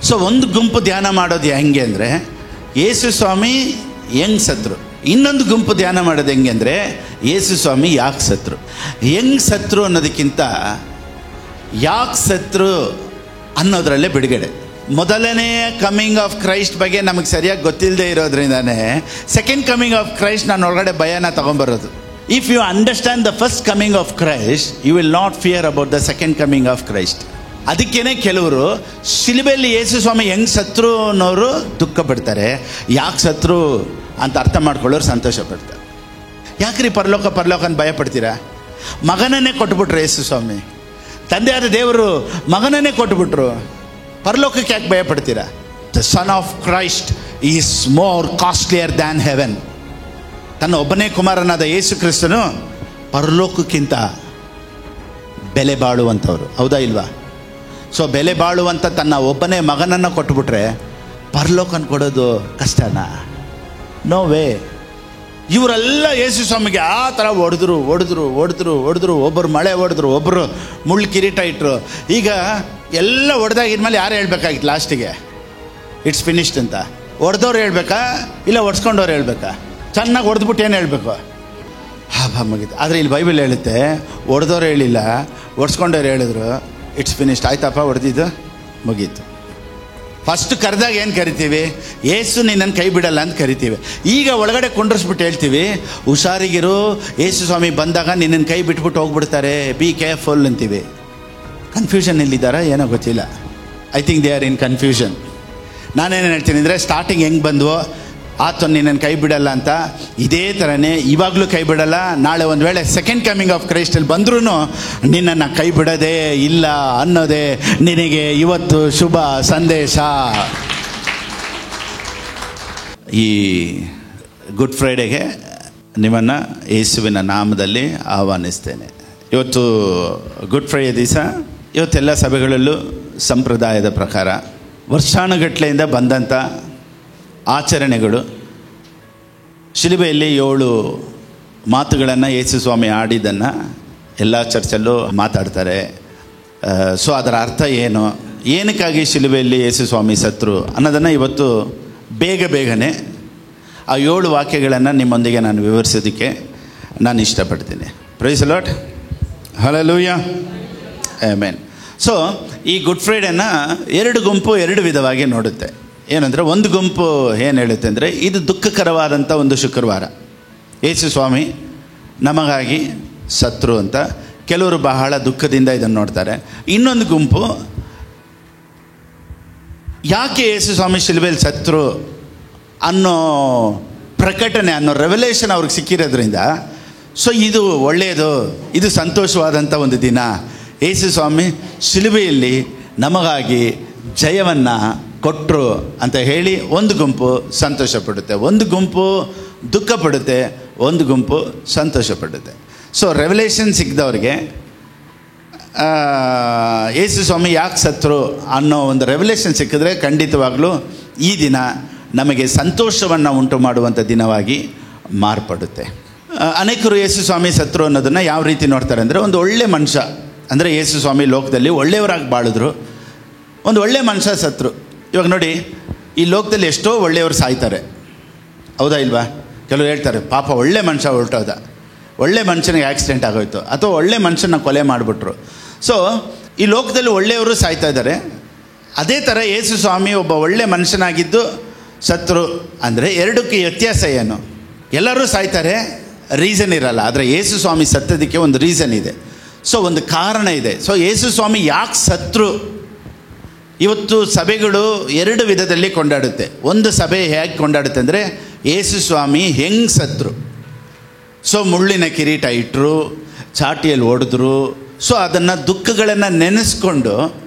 So ಒಂದು ಗುಂಪು ಧ್ಯಾನ ಮಾಡೋದು ಹೆಂಗೆ ಅಂದರೆ ಯೇಸು ಸ್ವಾಮಿ ಹೆಂಗೆ ಸತ್ರು. ಇನ್ನೊಂದು ಗುಂಪು ಧ್ಯಾನ ಮಾಡೋದು ಹೆಂಗೆ ಅಂದರೆ ಯೇಸು ಸ್ವಾಮಿ ಯಾಕೆ ಸತ್ರು. ಹೆಂಗೆ ಸತ್ರು ಅನ್ನೋದಕ್ಕಿಂತ ಯಾಕೆ ಸತ್ರು ಅನ್ನೋದ್ರಲ್ಲೇ ಬಿಡುಗಡೆ. ಮೊದಲನೇ ಕಮಿಂಗ್ ಆಫ್ ಕ್ರೈಸ್ಟ್ ಬಗ್ಗೆ ನಮಗೆ ಸರಿಯಾಗಿ ಗೊತ್ತಿಲ್ಲದೆ ಇರೋದ್ರಿಂದನೇ ಸೆಕೆಂಡ್ ಕಮಿಂಗ್ ಆಫ್ ಕ್ರೈಸ್ಟ್ ನಾನು ಒಳಗಡೆ ಭಯನ ತೊಗೊಂಬರೋದು. If you understand the first coming of Christ you will not fear about the second coming of Christ. ಅದಕ್ಕೇನೆ ಕೆಲವರು ಶಿಲುಬೆಯಲ್ಲಿ ಯೇಸು ಸ್ವಾಮಿ ಹೆಂಗೆ ಸತ್ರು ಅನ್ನೋರು ದುಃಖ ಪಡ್ತಾರೆ, ಯಾಕೆ ಸತ್ರು ಅಂತ ಅರ್ಥ ಮಾಡ್ಕೊಳ್ಳೋರು ಸಂತೋಷ ಪಡ್ತಾರೆ. ಯಾಕ್ರಿ ಪರಲೋಕ ಅಂತ ಭಯ ಪಡ್ತೀರಾ? ಮಗನನ್ನೇ ಕೊಟ್ಬಿಟ್ರು ಯೇಸು ಸ್ವಾಮಿ, ತಂದೆಯಾದ ದೇವರು ಮಗನನ್ನೇ ಕೊಟ್ಬಿಟ್ರು, ಪರಲೋಕಕ್ಕೆ ಯಾಕೆ ಭಯ ಪಡ್ತೀರಾ? The son of Christ is more costlier than heaven. ತನ್ನ ಒಬ್ಬನೇ ಕುಮಾರನಾದ ಯೇಸು ಕ್ರಿಸ್ತನು ಪರಲೋಕಕ್ಕಿಂತ ಬೆಲೆ ಬಾಳುವಂಥವ್ರು, ಹೌದಾ ಇಲ್ವಾ? ಸೊ ಬೆಲೆ ಬಾಳುವಂಥ ತನ್ನ ಒಬ್ಬನೇ ಮಗನನ್ನು ಕೊಟ್ಬಿಟ್ರೆ ಪರಲೋಕನ ಕೊಡೋದು ಕಷ್ಟನಾ? No way. ಇವರೆಲ್ಲ ಯೇಸು ಸ್ವಾಮಿಗೆ ಆ ಥರ ಹೊಡೆದ್ರು. ಒಬ್ಬರು ಮಳೆ ಹೊಡೆದ್ರು, ಒಬ್ಬರು ಮುಳ್ಳು ಕಿರೀಟ ಇಟ್ಟರು. ಈಗ ಎಲ್ಲ ಹೊಡೆದಾಗಿದ್ಮೇಲೆ ಯಾರು ಹೇಳ್ಬೇಕಾಗಿತ್ತು ಲಾಸ್ಟಿಗೆ ಇಟ್ಸ್ ಫಿನಿಶ್ಡ್ ಅಂತ? ಹೊಡೆದವ್ರು ಹೇಳ್ಬೇಕಾ ಇಲ್ಲ ಹೊಡ್ಸ್ಕೊಂಡವ್ರು ಹೇಳ್ಬೇಕಾ? ಚೆನ್ನಾಗಿ ಹೊಡೆದ್ಬಿಟ್ಟು ಏನು ಹೇಳಬೇಕು? ಮುಗೀತು. ಆದರೆ ಇಲ್ಲಿ ಬೈಬಲ್ ಹೇಳುತ್ತೆ ಹೊಡೆದವ್ರು ಹೇಳಿಲ್ಲ, ಹೊಡ್ಸ್ಕೊಂಡವ್ರು ಹೇಳಿದ್ರು ಇಟ್ಸ್ ಫಿನಿಶ್ಡ್. ಆಯ್ತಪ್ಪ, ಹೊಡೆದಿದ್ದು ಮುಗೀತು. ಫಸ್ಟ್ ಕರೆದಾಗ ಏನು ಕರಿತೀವಿ? ಏಸು ನಿನ್ನನ್ನು ಕೈ ಬಿಡಲ್ಲ ಅಂತ ಕರಿತೀವಿ. ಈಗ ಒಳಗಡೆ ಕುಂಡ್ರಿಸ್ಬಿಟ್ಟು ಹೇಳ್ತೀವಿ ಹುಷಾರಿಗಿರು, ಏಸು ಸ್ವಾಮಿ ಬಂದಾಗ ನಿನ್ನನ್ನು ಕೈ ಬಿಟ್ಬಿಟ್ಟು ಹೋಗ್ಬಿಡ್ತಾರೆ, ಬಿ ಕೇರ್ಫುಲ್ ಅಂತೀವಿ. ಕನ್ಫ್ಯೂಷನ್ ಇಲ್ಲಿದ್ದಾರಾ ಏನೋ ಗೊತ್ತಿಲ್ಲ. I think they are in confusion. ನಾನೇನು ಹೇಳ್ತೀನಿ ಅಂದರೆ ಸ್ಟಾರ್ಟಿಂಗ್ ಹೆಂಗೆ ಬಂದ್ವೋ ಆತನು ನಿನ್ನನ್ನು ಕೈ ಬಿಡಲ್ಲ ಅಂತ, ಇದೇ ಥರನೇ ಇವಾಗಲೂ ಕೈ ಬಿಡಲ್ಲ. ನಾಳೆ ಒಂದು ವೇಳೆ ಸೆಕೆಂಡ್ ಕಮಿಂಗ್ ಆಫ್ ಕ್ರೈಸ್ಟಲ್ಲಿ ಬಂದ್ರೂ ನಿನ್ನನ್ನು ಕೈ ಬಿಡೋದೇ ಇಲ್ಲ ಅನ್ನೋದೇ ನಿನಗೆ ಇವತ್ತು ಶುಭ ಸಂದೇಶ. ಈ ಗುಡ್ ಫ್ರೈಡೆಗೆ ನಿಮ್ಮನ್ನು ಯೇಸುವಿನ ನಾಮದಲ್ಲಿ ಆಹ್ವಾನಿಸ್ತೇನೆ. ಇವತ್ತು ಗುಡ್ ಫ್ರೈಡೆ ದಿವಸ ಇವತ್ತೆಲ್ಲ ಸಭೆಗಳಲ್ಲೂ ಸಂಪ್ರದಾಯದ ಪ್ರಕಾರ ವರ್ಷಾನುಗಟ್ಟಲೆಯಿಂದ ಬಂದಂಥ ಆಚರಣೆಗಳು, ಶಿಲುಬೆಯಲ್ಲಿ 7 ಮಾತುಗಳನ್ನು ಯೇಸು ಸ್ವಾಮಿ ಆಡಿದ್ದನ್ನು ಎಲ್ಲ ಚರ್ಚಲ್ಲೂ ಮಾತಾಡ್ತಾರೆ. ಸೊ ಅದರ ಅರ್ಥ ಏನು, ಏನಕ್ಕಾಗಿ ಶಿಲುಬೆಯಲ್ಲಿ ಯೇಸು ಸ್ವಾಮಿ ಸತ್ರು ಅನ್ನೋದನ್ನು ಇವತ್ತು ಬೇಗನೆ ಆ 7 ವಾಕ್ಯಗಳನ್ನು ನಿಮ್ಮೊಂದಿಗೆ ನಾನು ವಿವರಿಸೋದಕ್ಕೆ ನಾನು ಇಷ್ಟಪಡ್ತೀನಿ. Praise the Lord, hallelujah, amen. So ಈ ಗುಡ್ ಫ್ರೈಡೆನ 2 ಗುಂಪು 2 ವಿಧವಾಗಿ ನೋಡುತ್ತೆ. ಏನಂದರೆ ಒಂದು ಗುಂಪು ಏನು ಹೇಳುತ್ತೆ ಅಂದರೆ ಇದು ದುಃಖಕರವಾದಂಥ ಒಂದು ಶುಕ್ರವಾರ, ಯೇಸು ಸ್ವಾಮಿ ನಮಗಾಗಿ ಸತ್ರು ಅಂತ ಕೆಲವರು ಬಹಳ ದುಃಖದಿಂದ ಇದನ್ನು ನೋಡ್ತಾರೆ. ಇನ್ನೊಂದು ಗುಂಪು ಯಾಕೆ ಯೇಸು ಸ್ವಾಮಿ ಶಿಲುಬೆಯಲ್ಲಿ ಸತ್ರು ಅನ್ನೋ ಪ್ರಕಟಣೆ, ಅನ್ನೋ ರೆವಲೇಷನ್ ಅವ್ರಿಗೆ ಸಿಕ್ಕಿರೋದ್ರಿಂದ ಸೊ ಇದು ಒಳ್ಳೆಯದು, ಇದು ಸಂತೋಷವಾದಂಥ ಒಂದು ದಿನ, ಯೇಸು ಸ್ವಾಮಿ ಶಿಲುಬೆಯಲ್ಲಿ ನಮಗಾಗಿ ಜಯವನ್ನು ಕೊಟ್ಟರು ಅಂತ ಹೇಳಿ ಒಂದು ಗುಂಪು ಸಂತೋಷ ಪಡುತ್ತೆ, ಒಂದು ಗುಂಪು ದುಃಖ ಪಡುತ್ತೆ, ಒಂದು ಗುಂಪು ಸಂತೋಷ ಪಡುತ್ತೆ. ಸೊ ರೆವಲೇಷನ್ ಸಿಕ್ಕಿದವ್ರಿಗೆ ಯೇಸು ಸ್ವಾಮಿ ಯಾಕೆ ಸತ್ರು ಅನ್ನೋ ಒಂದು ರೆವಲೇಷನ್ ಸಿಕ್ಕಿದ್ರೆ ಖಂಡಿತವಾಗ್ಲೂ ಈ ದಿನ ನಮಗೆ ಸಂತೋಷವನ್ನು ಉಂಟು ಮಾಡುವಂಥ ದಿನವಾಗಿ ಮಾರ್ಪಡುತ್ತೆ. ಅನೇಕರು ಯೇಸು ಸ್ವಾಮಿ ಸತ್ರು ಅನ್ನೋದನ್ನು ಯಾವ ರೀತಿ ನೋಡ್ತಾರೆ ಅಂದರೆ, ಒಂದು ಒಳ್ಳೆ ಮನುಷ್ಯ ಅಂದರೆ ಯೇಸು ಸ್ವಾಮಿ ಲೋಕದಲ್ಲಿ ಒಳ್ಳೆಯವರಾಗಿ ಬಾಳಿದ್ರು, ಒಂದು ಒಳ್ಳೆ ಮನುಷ್ಯ ಸತ್ರು. ಇವಾಗ ನೋಡಿ, ಈ ಲೋಕದಲ್ಲಿ ಎಷ್ಟೋ ಒಳ್ಳೆಯವರು ಸಾಯ್ತಾರೆ, ಹೌದಾ ಇಲ್ವಾ? ಕೆಲವರು ಹೇಳ್ತಾರೆ ಪಾಪ ಒಳ್ಳೆ ಮನುಷ್ಯ ಹೊರಟೋದ, ಒಳ್ಳೆ ಮನುಷ್ಯನಿಗೆ ಆಕ್ಸಿಡೆಂಟ್ ಆಗೋಯ್ತು, ಅಥವಾ ಒಳ್ಳೆ ಮನುಷ್ಯನ ಕೊಲೆ ಮಾಡಿಬಿಟ್ರು. ಸೊ ಈ ಲೋಕದಲ್ಲಿ ಒಳ್ಳೆಯವರು ಸಾಯ್ತಾ ಇದ್ದಾರೆ. ಅದೇ ಥರ ಯೇಸು ಸ್ವಾಮಿ ಒಬ್ಬ ಒಳ್ಳೆ ಮನುಷ್ಯನಾಗಿದ್ದು ಸತ್ರು ಅಂದರೆ ಎರಡಕ್ಕೆ ವ್ಯತ್ಯಾಸ ಏನು? ಎಲ್ಲರೂ ಸಾಯ್ತಾರೆ, ರೀಸನ್ ಇರಲ್ಲ. ಆದರೆ ಯೇಸು ಸ್ವಾಮಿ ಸತ್ತೋದಕ್ಕೆ ಒಂದು ರೀಸನ್ ಇದೆ, ಸೊ ಒಂದು ಕಾರಣ ಇದೆ. ಸೊ ಯೇಸು ಸ್ವಾಮಿ ಯಾಕೆ ಸತ್ರು ಇವತ್ತು ಸಭೆಗಳು 2 ವಿಧದಲ್ಲಿ ಕೊಂಡಾಡುತ್ತೆ. ಒಂದು ಸಭೆ ಹೇಗೆ ಕೊಂಡಾಡುತ್ತೆ ಅಂದರೆ ಯೇಸು ಸ್ವಾಮಿ ಹೆಂಗೆ ಸತ್ರು. ಸೊ ಮುಳ್ಳಿನ ಕಿರೀಟ ಇಟ್ಟರು, ಚಾಟಿಯಲ್ಲಿ ಹೊಡೆದ್ರು. ಸೊ ಅದನ್ನು ದುಃಖಗಳನ್ನು ನೆನೆಸ್ಕೊಂಡು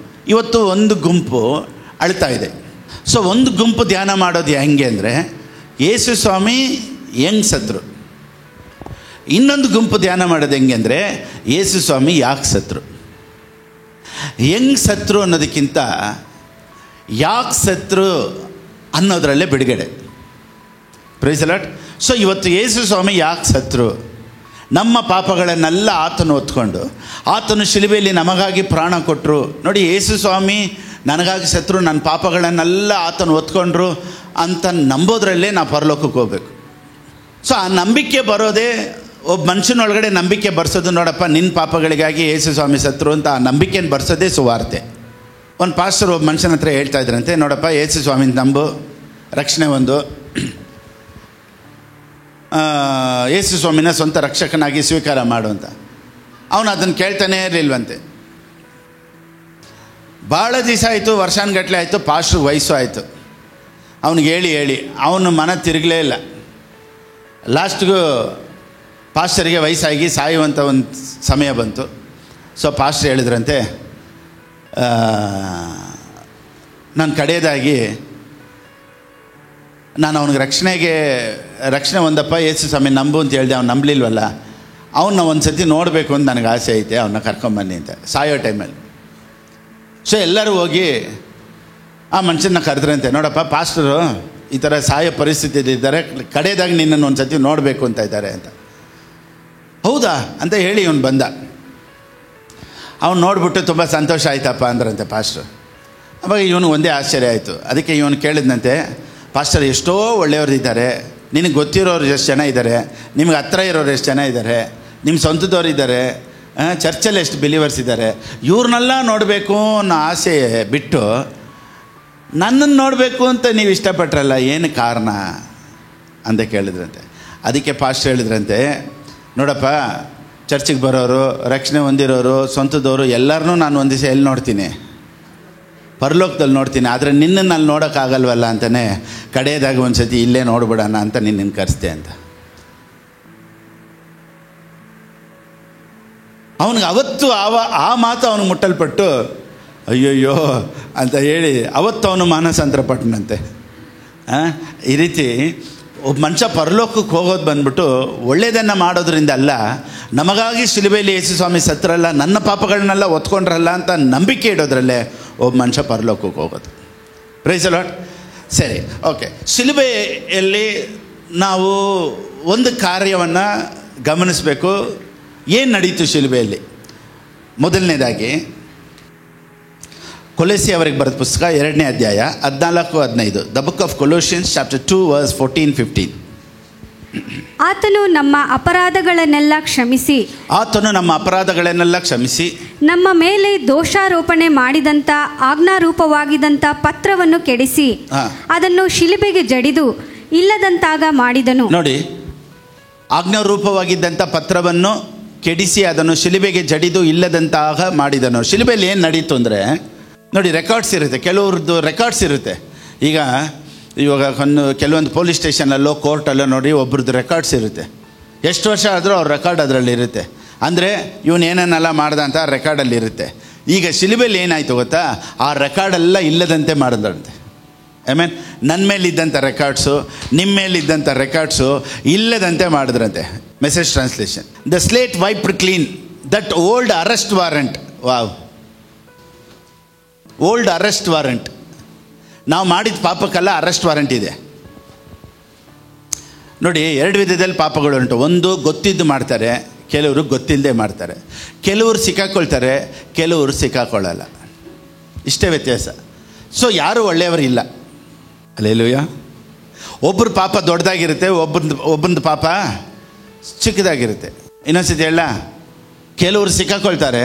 ಇವತ್ತು ಒಂದು ಗುಂಪು ಅಳ್ತಾ ಇದೆ. ಸೊ ಒಂದು ಗುಂಪು ಧ್ಯಾನ ಮಾಡೋದು ಹೆಂಗೆ ಅಂದರೆ ಯೇಸು ಸ್ವಾಮಿ ಹೆಂಗೆ ಸತ್ರು. ಇನ್ನೊಂದು ಗುಂಪು ಧ್ಯಾನ ಮಾಡೋದು ಹೆಂಗೆ ಅಂದರೆ ಯೇಸು ಸ್ವಾಮಿ ಯಾಕೆ ಸತ್ರು. ಹೆಂಗೆ ಸತ್ರು ಅನ್ನೋದಕ್ಕಿಂತ ಯಾಕೆ ಸತ್ರು ಅನ್ನೋದರಲ್ಲೇ ಬಿಡುಗಡೆ. Price the Lord. ಸೊ ಇವತ್ತು ಯೇಸು ಸ್ವಾಮಿ ಯಾಕೆ ಸತ್ರು? ನಮ್ಮ ಪಾಪಗಳನ್ನೆಲ್ಲ ಆತನು ಹೊತ್ಕೊಂಡು ಆತನು ಶಿಲುಬೆಯಲ್ಲಿ ನಮಗಾಗಿ ಪ್ರಾಣ ಕೊಟ್ಟರು. ನೋಡಿ, ಯೇಸು ಸ್ವಾಮಿ ನನಗಾಗಿ ಸತ್ರು, ನನ್ನ ಪಾಪಗಳನ್ನೆಲ್ಲ ಆತನು ಹೊತ್ಕೊಂಡ್ರು ಅಂತ ನಂಬೋದ್ರಲ್ಲೇ ನಾವು ಪರಲೋಕಕ್ಕೆ ಹೋಗ್ಬೇಕು. ಸೊ ಆ ನಂಬಿಕೆ ಬರೋದೇ, ಒಬ್ಬ ಮನುಷ್ಯನೊಳಗಡೆ ನಂಬಿಕೆ ಬರ್ಸೋದು, ನೋಡಪ್ಪ ನಿನ್ನ ಪಾಪಗಳಿಗಾಗಿ ಯೇಸು ಸ್ವಾಮಿ ಸತ್ರು ಅಂತ ಆ ನಂಬಿಕೆಯನ್ನು ಬರ್ಸೋದೇ ಸುವಾರ್ತೆ. ಒಂದು ಪಾಸ್ಟರ್ ಒಬ್ಬ ಮನುಷ್ಯನ ಹತ್ರ ಹೇಳ್ತಾ ಇದ್ರಂತೆ, ನೋಡಪ್ಪ ಯೇಸು ಸ್ವಾಮಿನ ನಂಬು, ರಕ್ಷಣೆ ಒಂದು, ಯೇಸು ಸ್ವಾಮಿನ ಸ್ವಂತ ರಕ್ಷಕನಾಗಿ ಸ್ವೀಕಾರ ಮಾಡು ಅಂತ. ಅವನು ಅದನ್ನು ಕೇಳ್ತಾನೇ ಇರಲಿಲ್ವಂತೆ. ಭಾಳ ದಿವಸ ಆಯಿತು, ವರ್ಷಾನುಗಟ್ಟಲೆ ಆಯಿತು, ಪಾಸ್ಟ್ರಿಗೆ ವಯಸ್ಸು ಆಯಿತು. ಅವನಿಗೆ ಹೇಳಿ ಅವನು ಮನ ತಿರುಗಲೇ ಇಲ್ಲ. ಲಾಸ್ಟ್ಗೂ ಪಾಸ್ಟರಿಗೆ ವಯಸ್ಸಾಗಿ ಸಾಯುವಂಥ ಒಂದು ಸಮಯ ಬಂತು. ಸೊ ಪಾಸ್ಟರ್ ಹೇಳಿದ್ರಂತೆ, ನಾನು ಕಡೆಯದಾಗಿ ನಾನು ಅವನಿಗೆ ರಕ್ಷಣೆ ಒಂದಪ್ಪ ಯೇಸು ಸ್ವಾಮಿ ನಂಬು ಅಂತ ಹೇಳಿದೆ, ಅವ್ನು ನಂಬಲಿಲ್ವಲ್ಲ, ಅವನ್ನ ಒಂದು ಸತಿ ನೋಡಬೇಕು ಅಂತ ನನಗೆ ಆಸೆ ಐತೆ, ಅವನ್ನ ಕರ್ಕೊಂಬನ್ನಿ ಅಂತ, ಸಾಯೋ ಟೈಮಲ್ಲಿ. ಸೊ ಎಲ್ಲರೂ ಹೋಗಿ ಆ ಮನುಷ್ಯನ ಕರೆದ್ರಂತೆ, ನೋಡಪ್ಪ ಪಾಸ್ಟರು ಈ ಥರ ಸಾಯೋ ಪರಿಸ್ಥಿತಿಯಲ್ಲಿ ಇದ್ದಾರೆ, ಕಡೆಯದಾಗಿ ನಿನ್ನನ್ನು ಒಂದು ಸತಿ ನೋಡಬೇಕು ಅಂತ ಇದ್ದಾರೆ ಅಂತ. ಹೌದಾ ಅಂತ ಹೇಳಿ ಇವನು ಬಂದ. ಅವನು ನೋಡಿಬಿಟ್ಟು ತುಂಬ ಸಂತೋಷ ಆಯ್ತಪ್ಪ ಅಂದ್ರಂತೆ ಪಾಸ್ಟರ್. ಅವಾಗ ಇವನು ಒಂದೇ ಆಶ್ಚರ್ಯ ಆಯಿತು. ಅದಕ್ಕೆ ಇವನು ಕೇಳಿದಂತೆ, ಪಾಸ್ಟರ್ ಎಷ್ಟೋ ಒಳ್ಳೆಯವರು ಇದ್ದಾರೆ, ನಿನಗೆ ಗೊತ್ತಿರೋರು ಎಷ್ಟು ಜನ ಇದ್ದಾರೆ, ನಿಮ್ಗೆ ಹತ್ರ ಇರೋರು ಎಷ್ಟು ಜನ ಇದ್ದಾರೆ, ನಿಮ್ಮ ಸ್ವಂತದವ್ರು ಇದ್ದಾರೆ, ಚರ್ಚಲ್ಲಿ ಎಷ್ಟು ಬಿಲೀವರ್ಸ್ ಇದ್ದಾರೆ, ಇವ್ರನ್ನೆಲ್ಲ ನೋಡಬೇಕು ಅನ್ನೋ ಆಸೆ ಬಿಟ್ಟು ನನ್ನನ್ನು ನೋಡಬೇಕು ಅಂತ ನೀವು ಇಷ್ಟಪಟ್ರಲ್ಲ, ಏನು ಕಾರಣ ಅಂತ ಕೇಳಿದ್ರಂತೆ. ಅದಕ್ಕೆ ಪಾಸ್ಟರ್ ಹೇಳಿದ್ರಂತೆ, ನೋಡಪ್ಪ ಚರ್ಚಿಗೆ ಬರೋರು, ರಕ್ಷಣೆ ಹೊಂದಿರೋರು, ಸ್ವಂತದವರು ಎಲ್ಲರನ್ನೂ ನಾನು ಒಂದು ದಿವಸ ಎಲ್ಲಿ ನೋಡ್ತೀನಿ, ಪರಲೋಕದಲ್ಲಿ ನೋಡ್ತೀನಿ, ಆದರೆ ನಿನ್ನನ್ನು ಅಲ್ಲಿ ನೋಡೋಕ್ಕಾಗಲ್ವಲ್ಲ ಅಂತಲೇ ಕಡೆಯದಾಗ ಒಂದು ಸತಿ ಇಲ್ಲೇ ನೋಡ್ಬಿಡೋಣ ಅಂತ ನಿನ್ನನ್ನು ಕರೆಸ್ತೆ ಅಂತ. ಅವನಿಗೆ ಅವತ್ತು ಆ ಮಾತು ಅವನು ಮುಟ್ಟಲ್ಪಟ್ಟು ಅಯ್ಯೋಯ್ಯೋ ಅಂತ ಹೇಳಿ ಅವತ್ತು ಅವನು ಮಾನಸಾಂತರಪಟ್ಟನಂತೆ. ಈ ರೀತಿ ಒಬ್ಬ ಮನುಷ್ಯ ಪರಲೋಕಕ್ಕೆ ಹೋಗೋದು ಬಂದ್ಬಿಟ್ಟು ಒಳ್ಳೆಯದನ್ನು ಮಾಡೋದ್ರಿಂದ ಅಲ್ಲ, ನಮಗಾಗಿ ಶಿಲುಬೆಯಲ್ಲಿ ಯೇಸು ಸ್ವಾಮಿ ಸತ್ರಲ್ಲ, ನನ್ನ ಪಾಪಗಳನ್ನೆಲ್ಲ ಒತ್ಕೊಂಡ್ರಲ್ಲ ಅಂತ ನಂಬಿಕೆ ಇಡೋದ್ರಲ್ಲೇ ಒಬ್ಬ ಮನುಷ್ಯ ಪರಲೋಕಕ್ಕೆ ಹೋಗೋದು. Praise the Lord. ಸರಿ, ಓಕೆ. ಶಿಲುಬೆಯಲ್ಲಿ ನಾವು ಒಂದು ಕಾರ್ಯವನ್ನು ಗಮನಿಸಬೇಕು. ಏನು ನಡೀತು ಶಿಲುಬೆಯಲ್ಲಿ? ಮೊದಲನೇದಾಗಿ ಕೊಲೋಸಿ ಅವರಿಗೆ ಬರೆದ ಪುಸ್ತಕ 2ನೇ ಅಧ್ಯಾಯ 14-15, the book of Colossians chapter 2 verse 14-15. ಆತನು ನಮ್ಮ ಅಪರಾಧಗಳನ್ನೆಲ್ಲ ಕ್ಷಮಿಸಿ ನಮ್ಮ ಮೇಲೆ ದೋಷಾರೋಪಣೆ ಮಾಡಿದಂಥ ಆಜ್ಞಾರೂಪವಾಗಿದ್ದಂಥ ಪತ್ರವನ್ನು ಕೆಡಿಸಿ ಅದನ್ನು ಶಿಲುಬೆಗೆ ಜಡಿದು ಇಲ್ಲದಂತಾಗ ಮಾಡಿದನು. ನೋಡಿ, ಆಜ್ಞಾರೂಪವಾಗಿದ್ದಂಥ ಪತ್ರವನ್ನು ಕೆಡಿಸಿ ಅದನ್ನು ಶಿಲುಬೆಗೆ ಜಡಿದು ಇಲ್ಲದಂತಾಗ ಮಾಡಿದನು. ಶಿಲುಬೆಯಲ್ಲಿ ಏನು ನಡೀತು ಅಂದರೆ, ನೋಡಿ, ರೆಕಾರ್ಡ್ಸ್ ಇರುತ್ತೆ, ಕೆಲವ್ರದ್ದು ರೆಕಾರ್ಡ್ಸ್ ಇರುತ್ತೆ. ಇವಾಗ ಕೆಲವೊಂದು ಪೊಲೀಸ್ ಸ್ಟೇಷನಲ್ಲೋ ಕೋರ್ಟಲ್ಲೋ ನೋಡಿ ಒಬ್ರದ್ದು ರೆಕಾರ್ಡ್ಸ್ ಇರುತ್ತೆ. ಎಷ್ಟು ವರ್ಷ ಆದರೂ ಅವ್ರ ರೆಕಾರ್ಡ್ ಅದರಲ್ಲಿ ಇರುತ್ತೆ. ಅಂದರೆ ಇವನು ಏನೇನೆಲ್ಲ ಮಾಡ್ದ ಅಂತ ರೆಕಾರ್ಡಲ್ಲಿ ಇರುತ್ತೆ. ಈಗ ಶಿಲುಬೆಯಲ್ಲಿ ಏನಾಯಿತು ಗೊತ್ತಾ, ಆ ರೆಕಾರ್ಡೆಲ್ಲ ಇಲ್ಲದಂತೆ ಮಾಡಿದ್ರಂತೆ. ನನ್ನ ಮೇಲಿದ್ದಂಥ ರೆಕಾರ್ಡ್ಸು, ನಿಮ್ಮ ಮೇಲಿದ್ದಂಥ ರೆಕಾರ್ಡ್ಸು ಇಲ್ಲದಂತೆ ಮಾಡಿದ್ರಂತೆ. Message translation, the slate wiped clean that old arrest warrant. Wow, old arrest warrant. ನಾವು ಮಾಡಿದ ಪಾಪಕ್ಕೆಲ್ಲ ಅರೆಸ್ಟ್ ವಾರೆಂಟ್ ಇದೆ. ನೋಡಿ, 2 ವಿಧದಲ್ಲಿ ಪಾಪಗಳು ಉಂಟು. ಒಂದು ಗೊತ್ತಿದ್ದು ಮಾಡ್ತಾರೆ, ಕೆಲವರು ಗೊತ್ತಿಲ್ಲದೆ ಮಾಡ್ತಾರೆ. ಕೆಲವರು ಸಿಕ್ಕಾಕೊಳ್ತಾರೆ, ಕೆಲವರು ಸಿಕ್ಕಾಕೊಳ್ಳಲ್ಲ. ಇಷ್ಟೇ ವ್ಯತ್ಯಾಸ. ಸೊ ಯಾರೂ ಒಳ್ಳೆಯವರಿಲ್ಲ. ಅಲ್ಲೇಲೂಯ. ಒಬ್ಬರ ಪಾಪ ದೊಡ್ಡದಾಗಿರುತ್ತೆ, ಒಬ್ಬಂದು ಪಾಪ ಚಿಕ್ಕದಾಗಿರುತ್ತೆ. ಇನ್ನೊಂದ್ಸತಿ ಹೇಳ, ಕೆಲವರು ಸಿಕ್ಕಾಕೊಳ್ತಾರೆ,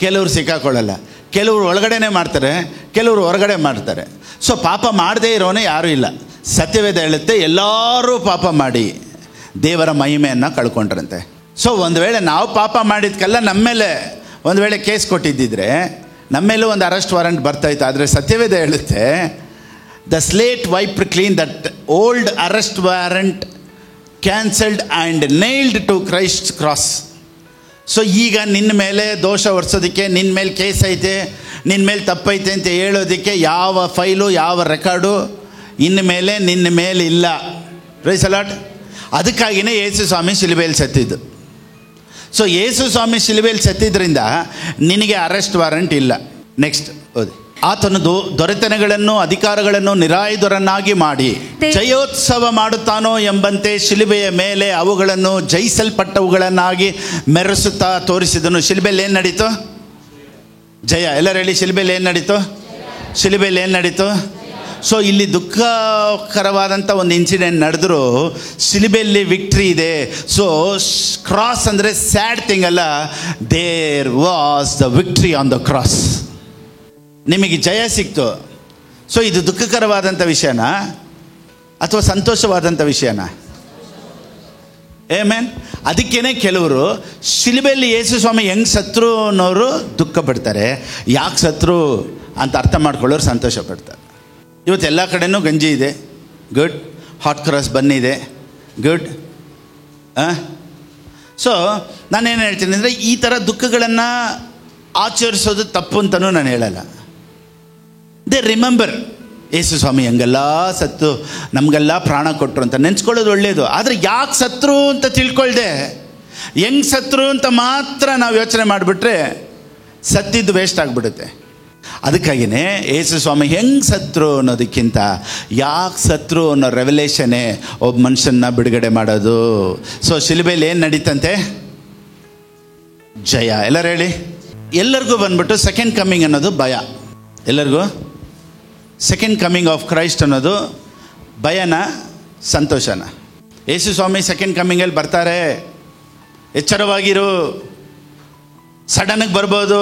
ಕೆಲವರು ಸಿಕ್ಕಾಕೊಳ್ಳಲ್ಲ. ಕೆಲವರು ಒಳಗಡೆನೇ ಮಾಡ್ತಾರೆ, ಕೆಲವರು ಹೊರಗಡೆ ಮಾಡ್ತಾರೆ. ಸೊ ಪಾಪ ಮಾಡದೇ ಇರೋನೇ ಯಾರೂ ಇಲ್ಲ. ಸತ್ಯವೇದ ಹೇಳುತ್ತೆ, ಎಲ್ಲರೂ ಪಾಪ ಮಾಡಿ ದೇವರ ಮಹಿಮೆಯನ್ನು ಕಳ್ಕೊಂಡ್ರಂತೆ. ಸೊ ಒಂದು ವೇಳೆ ನಾವು ಪಾಪ ಮಾಡಿದ್ಕೆಲ್ಲ ನಮ್ಮ ಮೇಲೆ ಒಂದು ವೇಳೆ ಕೇಸ್ ಕೊಟ್ಟಿದ್ದಿದ್ರೆ ನಮ್ಮ ಮೇಲೂ ಒಂದು ಅರೆಸ್ಟ್ ವಾರೆಂಟ್ ಬರ್ತಾಯಿತ್ತು. ಆದರೆ ಸತ್ಯವೇದ ಹೇಳುತ್ತೆ, the slate wiped clean that old arrest warrant cancelled and nailed to Christ cross. So ಈಗ ನಿನ್ನ ಮೇಲೆ ದೋಷ ಹೊರಿಸೋದಕ್ಕೆ, ನಿನ್ನ ಮೇಲೆ ಕೇಸ್ ಐತೆ, ನಿನ್ನ ಮೇಲೆ ತಪ್ಪೈತೆ ಅಂತ ಹೇಳೋದಕ್ಕೆ ಯಾವ ಫೈಲು, ಯಾವ ರೆಕಾರ್ಡು ನಿನ್ನ ಮೇಲೆ ಇಲ್ಲ. Praise the Lord. ಅದಕ್ಕಾಗಿಯೇ ಯೇಸು ಸ್ವಾಮಿ ಶಿಲುಬೆಯಲ್ಲಿ ಸತ್ತಿದ್ದು. ಸೊ ಯೇಸು ಸ್ವಾಮಿ ಶಿಲುಬೆಯಲ್ಲಿ ಸತ್ತಿದ್ರಿಂದ ನಿನಗೆ ಅರೆಸ್ಟ್ ವಾರೆಂಟ್ ಇಲ್ಲ. ನೆಕ್ಸ್ಟ್ ಓದಿ. ಆತನು ದೊರೆತನಗಳನ್ನು ಅಧಿಕಾರಗಳನ್ನು ನಿರಾಯುಧರನ್ನಾಗಿ ಮಾಡಿ ಜಯೋತ್ಸವ ಮಾಡುತ್ತಾನೋ ಎಂಬಂತೆ ಶಿಲುಬೆಯ ಮೇಲೆ ಅವುಗಳನ್ನು ಜಯಿಸಲ್ಪಟ್ಟವುಗಳನ್ನಾಗಿ ಮೆರೆಸುತ್ತಾ ತೋರಿಸಿದನು. ಶಿಲುಬೆಯಲ್ಲಿ ಏನು ನಡೀತು? ಜಯ. ಎಲ್ಲರೂ ಹೇಳಿ, ಶಿಲುಬೆಯಲ್ಲಿ ಏನು ನಡೀತು? ಶಿಲುಬೆಯಲ್ಲಿ ಏನು ನಡೀತು? ಸೊ ಇಲ್ಲಿ ದುಃಖಕರವಾದಂಥ ಒಂದು ಇನ್ಸಿಡೆಂಟ್ ನಡೆದ್ರು, ಶಿಲುಬೆಯಲ್ಲಿ ವಿಕ್ಟ್ರಿ ಇದೆ. ಸೊ ಕ್ರಾಸ್ ಅಂದರೆ ಸ್ಯಾಡ್ ಥಿಂಗ್ ಅಲ್ಲ, there was the victory on the cross. ನಿಮಗೆ ಜಯ ಸಿಕ್ತು. ಸೊ ಇದು ದುಃಖಕರವಾದಂಥ ವಿಷಯನಾ ಅಥವಾ ಸಂತೋಷವಾದಂಥ ವಿಷಯನಾ? ಆಮೆನ್. ಅದಕ್ಕೇನೆ ಕೆಲವರು ಶಿಲುಬೆಯಲ್ಲಿ ಯೇಸು ಸ್ವಾಮಿ ಹೆಂಗೆ ಸತ್ರು ಅನ್ನೋರು ದುಃಖ ಪಡ್ತಾರೆ, ಯಾಕೆ ಸತ್ರು ಅಂತ ಅರ್ಥ ಮಾಡ್ಕೊಳ್ಳೋರು ಸಂತೋಷ ಪಡ್ತಾರೆ. ಇವತ್ತು ಎಲ್ಲ ಕಡೆನೂ ಗಂಜಿ ಇದೆ, ಗುಡ್. ಹಾಟ್ ಕ್ರಾಸ್ ಬಂದಿದೆ, ಗುಡ್. ಸೊ ನಾನೇನು ಹೇಳ್ತೀನಿ ಅಂದರೆ, ಈ ಥರ ದುಃಖಗಳನ್ನು ಆಚರಿಸೋದು ತಪ್ಪು ಅಂತಲೂ ನಾನು ಹೇಳಲ್ಲ. ದೇ ರಿಮೆಂಬರ್ ಯೇಸು ಸ್ವಾಮಿ ಹೆಂಗೆಲ್ಲ ಸತ್ತು ನಮಗೆಲ್ಲ ಪ್ರಾಣ ಕೊಟ್ಟರು ಅಂತ ನೆನೆಸ್ಕೊಳ್ಳೋದು ಒಳ್ಳೆಯದು. ಆದರೆ ಯಾಕೆ ಸತ್ರು ಅಂತ ತಿಳ್ಕೊಳ್ದೆ ಹೆಂಗೆ ಸತ್ರು ಅಂತ ಮಾತ್ರ ನಾವು ಯೋಚನೆ ಮಾಡಿಬಿಟ್ರೆ ಸತ್ತಿದ್ದು ವೇಸ್ಟ್ ಆಗಿಬಿಡುತ್ತೆ. ಅದಕ್ಕಾಗಿಯೇ ಯೇಸು ಸ್ವಾಮಿ ಹೆಂಗೆ ಸತ್ರು ಅನ್ನೋದಕ್ಕಿಂತ ಯಾಕೆ ಸತ್ರು ಅನ್ನೋ ರೆವಲೇಷನ್ನೇ ಒಬ್ಬ ಮನುಷ್ಯನ ಬಿಡುಗಡೆ ಮಾಡೋದು. ಸೊ ಶಿಲುಬೆಯಲ್ಲಿ ಏನು ನಡೀತಂತೆ? ಜಯ. ಎಲ್ಲರೂ ಹೇಳಿ. ಎಲ್ಲರಿಗೂ ಬಂದ್ಬಿಟ್ಟು ಸೆಕೆಂಡ್ ಕಮ್ಮಿಂಗ್ ಅನ್ನೋದು ಭಯ. ಎಲ್ಲರಿಗೂ ಸೆಕೆಂಡ್ ಕಮ್ಮಿಂಗ್ ಆಫ್ ಕ್ರೈಸ್ಟ್ ಅನ್ನೋದು ಭಯನ ಸಂತೋಷನ? ಯೇಸು ಸ್ವಾಮಿ ಸೆಕೆಂಡ್ ಕಮ್ಮಿಂಗಲ್ಲಿ ಬರ್ತಾರೆ, ಎಚ್ಚರವಾಗಿರು, ಸಡನ್ನಾಗಿ ಬರ್ಬೋದು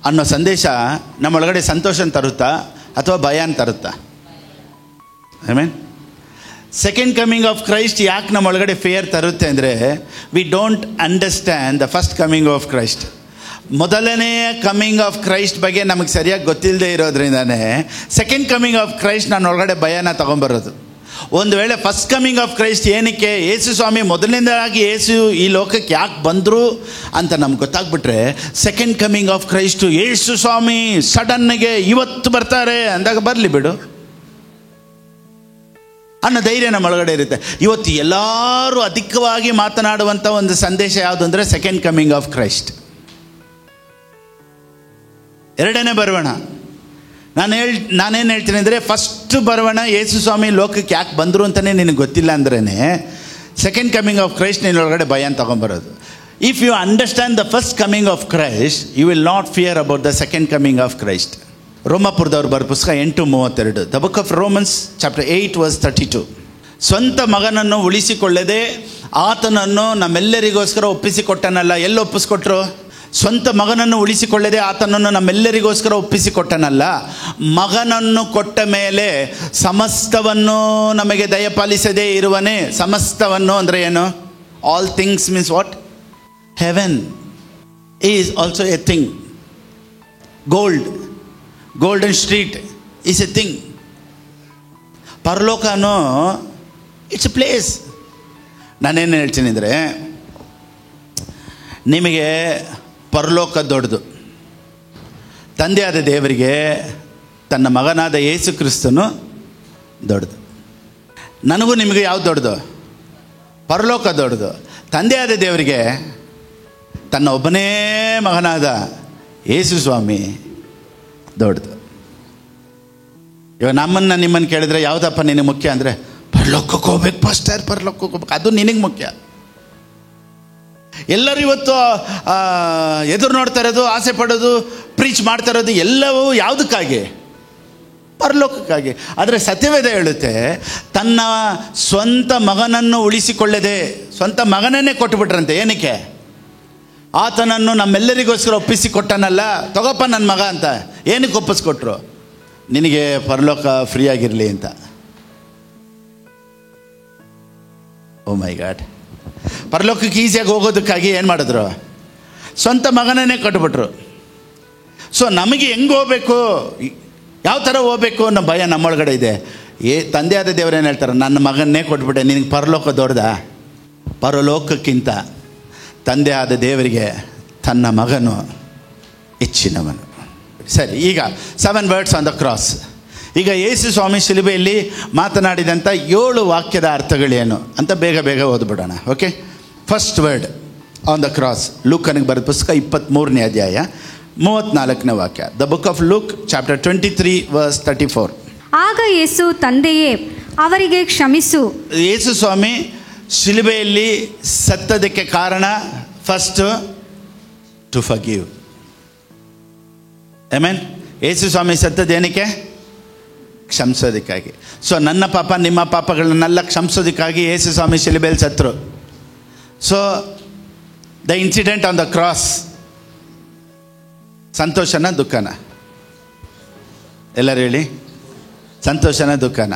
ಅನ್ನೋ ಸಂದೇಶ ನಮ್ಮೊಳಗಡೆ ಸಂತೋಷನ ತರುತ್ತಾ ಅಥವಾ ಭಯನ ತರುತ್ತಾ? ಆಮೇನ್. ಸೆಕೆಂಡ್ ಕಮ್ಮಿಂಗ್ ಆಫ್ ಕ್ರೈಸ್ಟ್ ಯಾಕೆ ನಮ್ಮೊಳಗಡೆ ಫಿಯರ್ ತರುತ್ತೆ ಅಂದರೆ, we don't understand the first coming of Christ. ಮೊದಲನೆಯ ಕಮ್ಮಿಂಗ್ ಆಫ್ ಕ್ರೈಸ್ಟ್ ಬಗ್ಗೆ ನಮಗೆ ಸರಿಯಾಗಿ ಗೊತ್ತಿಲ್ಲದೆ ಇರೋದ್ರಿಂದನೇ ಸೆಕೆಂಡ್ ಕಮ್ಮಿಂಗ್ ಆಫ್ ಕ್ರೈಸ್ಟ್ ನನ್ನ ಒಳಗಡೆ ಭಯನ ತೊಗೊಂಬರೋದು. ಒಂದು ವೇಳೆ ಫಸ್ಟ್ ಕಮ್ಮಿಂಗ್ ಆಫ್ ಕ್ರೈಸ್ಟ್ ಏನಕ್ಕೆ, ಯೇಸು ಸ್ವಾಮಿ ಮೊದಲನೇದಾಗಿ ಯೇಸು ಈ ಲೋಕಕ್ಕೆ ಯಾಕೆ ಬಂದರು ಅಂತ ನಮ್ಗೆ ಗೊತ್ತಾಗ್ಬಿಟ್ರೆ, ಸೆಕೆಂಡ್ ಕಮ್ಮಿಂಗ್ ಆಫ್ ಕ್ರೈಸ್ಟು ಯೇಸು ಸ್ವಾಮಿ ಸಡನ್ಗೆ ಇವತ್ತು ಬರ್ತಾರೆ ಅಂದಾಗ ಬರಲಿ ಬಿಡು ಅನ್ನೋ ಧೈರ್ಯ ನಮ್ಮ ಒಳಗಡೆ ಇರುತ್ತೆ. ಇವತ್ತು ಎಲ್ಲರೂ ಅಧಿಕವಾಗಿ ಮಾತನಾಡುವಂಥ ಒಂದು ಸಂದೇಶ ಯಾವುದು ಅಂದರೆ ಸೆಕೆಂಡ್ ಕಮ್ಮಿಂಗ್ ಆಫ್ ಕ್ರೈಸ್ಟ್, ಎರಡನೇ ಬರವಣ. ನಾನೇನು ಹೇಳ್ತೀನಿ ಅಂದರೆ, ಫಸ್ಟ್ ಬರವಣ ಯೇಸು ಸ್ವಾಮಿ ಲೋಕಕ್ಕೆ ಯಾಕೆ ಬಂದರು ಅಂತಲೇ ನಿನಗೆ ಗೊತ್ತಿಲ್ಲ ಅಂದ್ರೇ ಸೆಕೆಂಡ್ ಕಮ್ಮಿಂಗ್ ಆಫ್ ಕ್ರೈಸ್ಟ್ ನಿನ್ನೊಳಗಡೆ ಭಯ ಅಂತ ತೊಗೊಂಬರೋದು. If you understand the first coming of Christ, you will not fear about the second coming of Christ. ರೋಮಾಪುರದವ್ರು ಬರೋ ಪುಸ್ತಕ 8:32, the book of Romans chapter 8:32. ಸ್ವಂತ ಮಗನನ್ನು ಉಳಿಸಿಕೊಳ್ಳದೆ ಆತನನ್ನು ನಮ್ಮೆಲ್ಲರಿಗೋಸ್ಕರ ಒಪ್ಪಿಸಿಕೊಟ್ಟನಲ್ಲ. ಎಲ್ಲಿ ಒಪ್ಪಿಸ್ಕೊಟ್ರು? ಸ್ವಂತ ಮಗನನ್ನು ಉಳಿಸಿಕೊಳ್ಳದೆ ಆತನನ್ನು ನಮ್ಮೆಲ್ಲರಿಗೋಸ್ಕರ ಒಪ್ಪಿಸಿಕೊಟ್ಟನಲ್ಲ. ಮಗನನ್ನು ಕೊಟ್ಟ ಮೇಲೆ ಸಮಸ್ತವನ್ನು ನಮಗೆ ದಯಪಾಲಿಸದೇ ಇರುವನೇ. ಸಮಸ್ತವನ್ನು ಅಂದರೆ ಏನು? All things means what? Heaven is also a thing. Golden street is a thing. ಪರಲೋಕನೋ ಇಟ್ಸ್ ಎ ಪ್ಲೇಸ್. ನಾನೇನು ಹೇಳ್ತೀನಿ ಅಂದರೆ, ನಿಮಗೆ ಪರಲೋಕ ದೊಡ್ಡದು. ತಂದೆಯಾದ ದೇವರಿಗೆ ತನ್ನ ಮಗನಾದ ಯೇಸು ಕ್ರಿಸ್ತನು ದೊಡ್ಡದು. ನನಗೂ ನಿಮಗೆ ಯಾವುದು ದೊಡ್ಡದು? ಪರಲೋಕ ದೊಡ್ಡದು. ತಂದೆಯಾದ ದೇವರಿಗೆ ತನ್ನ ಒಬ್ಬನೇ ಮಗನಾದ ಯೇಸು ಸ್ವಾಮಿ ದೊಡ್ಡದು. ಇವಾಗ ನಿಮ್ಮನ್ನು ಕೇಳಿದ್ರೆ ಯಾವುದಪ್ಪ ನಿನಗೆ ಮುಖ್ಯ ಅಂದರೆ, ಪರಲೋಕಕ್ಕೆ ಹೋಗ್ಬೇಕು ಪಾಸ್ಟರ್, ಪರಲೋಕಕ್ಕೆ ಹೋಗ್ಬೇಕು, ಅದು ನಿನಗೆ ಮುಖ್ಯ. ಎಲ್ಲರೂ ಇವತ್ತು ಎದುರು ನೋಡ್ತಾ ಇರೋದು, ಆಸೆ ಪಡೋದು, ಪ್ರೀಚ್ ಮಾಡ್ತಾ ಇರೋದು ಎಲ್ಲವೂ ಯಾವುದಕ್ಕಾಗಿ? ಪರಲೋಕಕ್ಕಾಗಿ. ಆದರೆ ಸತ್ಯವೇದ ಹೇಳುತ್ತೆ, ತನ್ನ ಸ್ವಂತ ಮಗನನ್ನು ಉಳಿಸಿಕೊಳ್ಳದೆ ಸ್ವಂತ ಮಗನನ್ನೇ ಕೊಟ್ಟುಬಿಟ್ರಂತೆ. ಏನಕ್ಕೆ? ಆತನನ್ನು ನಮ್ಮೆಲ್ಲರಿಗೋಸ್ಕರ ಒಪ್ಪಿಸಿಕೊಟ್ಟನಲ್ಲ, ತಗೋಪ್ಪ ನನ್ನ ಮಗ ಅಂತ. ಏನಕ್ಕೆ ಒಪ್ಪಿಸ್ಕೊಟ್ರು? ನಿನಗೆ ಪರಲೋಕ ಫ್ರೀ ಆಗಿರಲಿ ಅಂತ. ಓ ಮೈ ಗಾಡ್. ಪರಲೋಕಕ್ಕೆ ಈಸಿಯಾಗಿ ಹೋಗೋದಕ್ಕಾಗಿ ಏನು ಮಾಡಿದ್ರು? ಸ್ವಂತ ಮಗನನ್ನೇ ಕೊಟ್ಬಿಟ್ರು. ಸೊ ನಮಗೆ ಹೆಂಗೆ ಹೋಗ್ಬೇಕು, ಯಾವ ಥರ ಹೋಗ್ಬೇಕು ಅನ್ನೋ ಭಯ ನಮ್ಮೊಳಗಡೆ ಇದೆ. ತಂದೆಯಾದ ದೇವರೇನು ಹೇಳ್ತಾರೆ? ನನ್ನ ಮಗನ್ನೇ ಕೊಟ್ಬಿಟ್ಟೆ, ನಿನಗೆ ಪರಲೋಕ ದೊಡ್ಡದಾ? ಪರಲೋಕಕ್ಕಿಂತ ತಂದೆಯಾದ ದೇವರಿಗೆ ತನ್ನ ಮಗನು ಹೆಚ್ಚಿನವನು. ಸರಿ, ಈಗ 7 words ಆನ್ ದ ಕ್ರಾಸ್. ಈಗ ಯೇಸು ಸ್ವಾಮಿ ಶಿಲುಬೆಯಲ್ಲಿ ಮಾತನಾಡಿದಂಥ 7 ವಾಕ್ಯದ ಅರ್ಥಗಳೇನು ಅಂತ ಬೇಗ ಓದ್ಬಿಡೋಣ. Okay. First word on the cross, ಲೂಕನಿಗೆ ಬರೆದ ಪುಸ್ತಕ 23ನೇ ಅಧ್ಯಾಯ 34ನೇ ವಾಕ್ಯ. The book of Luke chapter 23:34. ಆಗ ಯೇಸು, ತಂದೆಯೇ ಅವರಿಗೆ ಕ್ಷಮಿಸು. ಯೇಸು ಸ್ವಾಮಿ ಶಿಲುಬೆಯಲ್ಲಿ ಸತ್ತದಕ್ಕೆ ಕಾರಣ ಫಸ್ಟ್ ಟು ಫರ್ಗಿವ್. ಆಮೆನ್. ಯೇಸು ಸ್ವಾಮಿ ಸತ್ತದ್ದೇನಕ್ಕೆ? ಕ್ಷಮಿಸೋದಕ್ಕಾಗಿ. ಸೊ ನನ್ನ ಪಾಪ ನಿಮ್ಮ ಪಾಪಗಳನ್ನೆಲ್ಲ ಕ್ಷಮಿಸೋದಕ್ಕಾಗಿ ಯೇಸು ಸ್ವಾಮಿ ಶಿಲುಬೆಯಲ್ಲಿ ಸತ್ತರು. So the incident on the cross ಸಂತೋಷನ ದುಃಖನ? ಎಲ್ಲರೂ ಹೇಳಿ, ಸಂತೋಷನ ದುಃಖನ?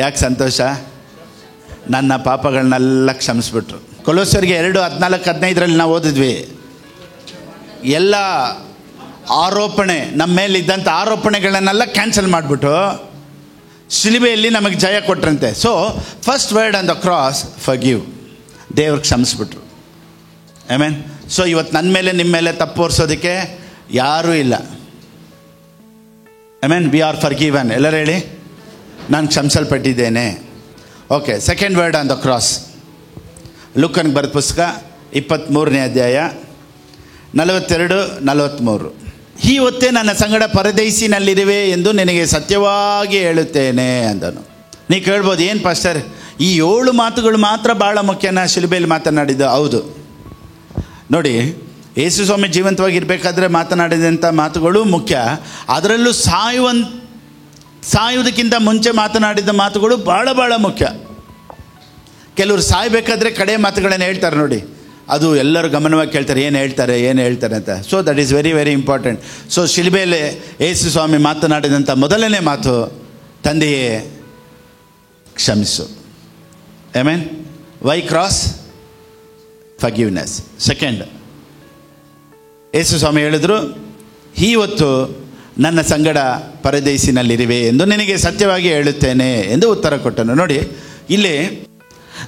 ಯಾಕೆ ಸಂತೋಷ? ನನ್ನ ಪಾಪಗಳನ್ನೆಲ್ಲ ಕ್ಷಮಿಸ್ಬಿಟ್ರು. ಕೊಲೋಸ್ಯರಿಗೆ 2:14-15 ನಾವು ಓದಿದ್ವಿ. ಎಲ್ಲ ಆರೋಪಣೆ, ನಮ್ಮ ಮೇಲಿದ್ದಂಥ ಆರೋಪಣೆಗಳನ್ನೆಲ್ಲ ಕ್ಯಾನ್ಸಲ್ ಮಾಡಿಬಿಟ್ಟು ಶಿಲುಬೆಯಲ್ಲಿ ನಮಗೆ ಜಯ ಕೊಟ್ರಂತೆ. So first word on the cross, forgive. ದೇವ್ರು ಕ್ಷಮಿಸ್ಬಿಟ್ರು. ಆಮೇನ್. ಸೊ ಇವತ್ತು ನನ್ನ ಮೇಲೆ ನಿಮ್ಮ ಮೇಲೆ ತಪ್ಪು ಹೊರಿಸೋದಕ್ಕೆ ಯಾರೂ ಇಲ್ಲ. ಆಮೇನ್. We are forgiven. ಎಲ್ಲರೂ ಹೇಳಿ, ನಾನು ಕ್ಷಮಿಸಲ್ಪಟ್ಟಿದ್ದೇನೆ. Okay, second word on the cross. ಲೂಕನಿಗೆ ಬರೆದ ಪುಸ್ತಕ 23ನೇ ಅಧ್ಯಾಯ 42-43. ಈ ಹೊತ್ತೇ ನನ್ನ ಸಂಗಡ ಪರದೈಸಿನಲ್ಲಿರುವೆ ಎಂದು ನಿನಗೆ ಸತ್ಯವಾಗಿ ಹೇಳುತ್ತೇನೆ ಅಂದನು. ನೀ ಕೇಳ್ಬೋದು, ಏನು ಪಾಸ್ಟರ್ ಈ 7 ಮಾತುಗಳು ಮಾತ್ರ ಭಾಳ ಮುಖ್ಯನಾ ಶಿಲುಬೆಯಲ್ಲಿ ಮಾತನಾಡಿದ್ದು? ಹೌದು. ನೋಡಿ, ಯೇಸು ಸ್ವಾಮಿ ಜೀವಂತವಾಗಿರಬೇಕಾದ್ರೆ ಮಾತನಾಡಿದಂಥ ಮಾತುಗಳು ಮುಖ್ಯ. ಅದರಲ್ಲೂ ಸಾಯುವುದಕ್ಕಿಂತ ಮುಂಚೆ ಮಾತನಾಡಿದ ಮಾತುಗಳು ಭಾಳ ಭಾಳ ಮುಖ್ಯ. ಕೆಲವರು ಸಾಯಬೇಕಾದ್ರೆ ಕಡೆ ಮಾತುಗಳನ್ನು ಹೇಳ್ತಾರೆ ನೋಡಿ, ಅದು ಎಲ್ಲರೂ ಗಮನವಾಗಿ ಕೇಳ್ತಾರೆ, ಏನು ಹೇಳ್ತಾರೆ ಅಂತ. So that is very very important. So ಶಿಲುಬೆಯಲ್ಲಿ ಯೇಸು ಸ್ವಾಮಿ ಮಾತನಾಡಿದಂಥ ಮೊದಲನೇ ಮಾತು, ತಂದೆಯೇ ಕ್ಷಮಿಸು. Amen. Why cross? Forgiveness. Second, ಯೇಸು ಸ್ವಾಮಿ ಹೇಳಿದ್ರು, ಈ ಹೊತ್ತು ನನ್ನ ಸಂಗಡ ಪರದೈಸಿನಲ್ಲಿರುವೆ ಎಂದು ನಿನಗೆ ಸತ್ಯವಾಗಿ ಹೇಳುತ್ತೇನೆ ಎಂದು ಉತ್ತರ ಕೊಟ್ಟನು. ನೋಡಿ ಇಲ್ಲಿ,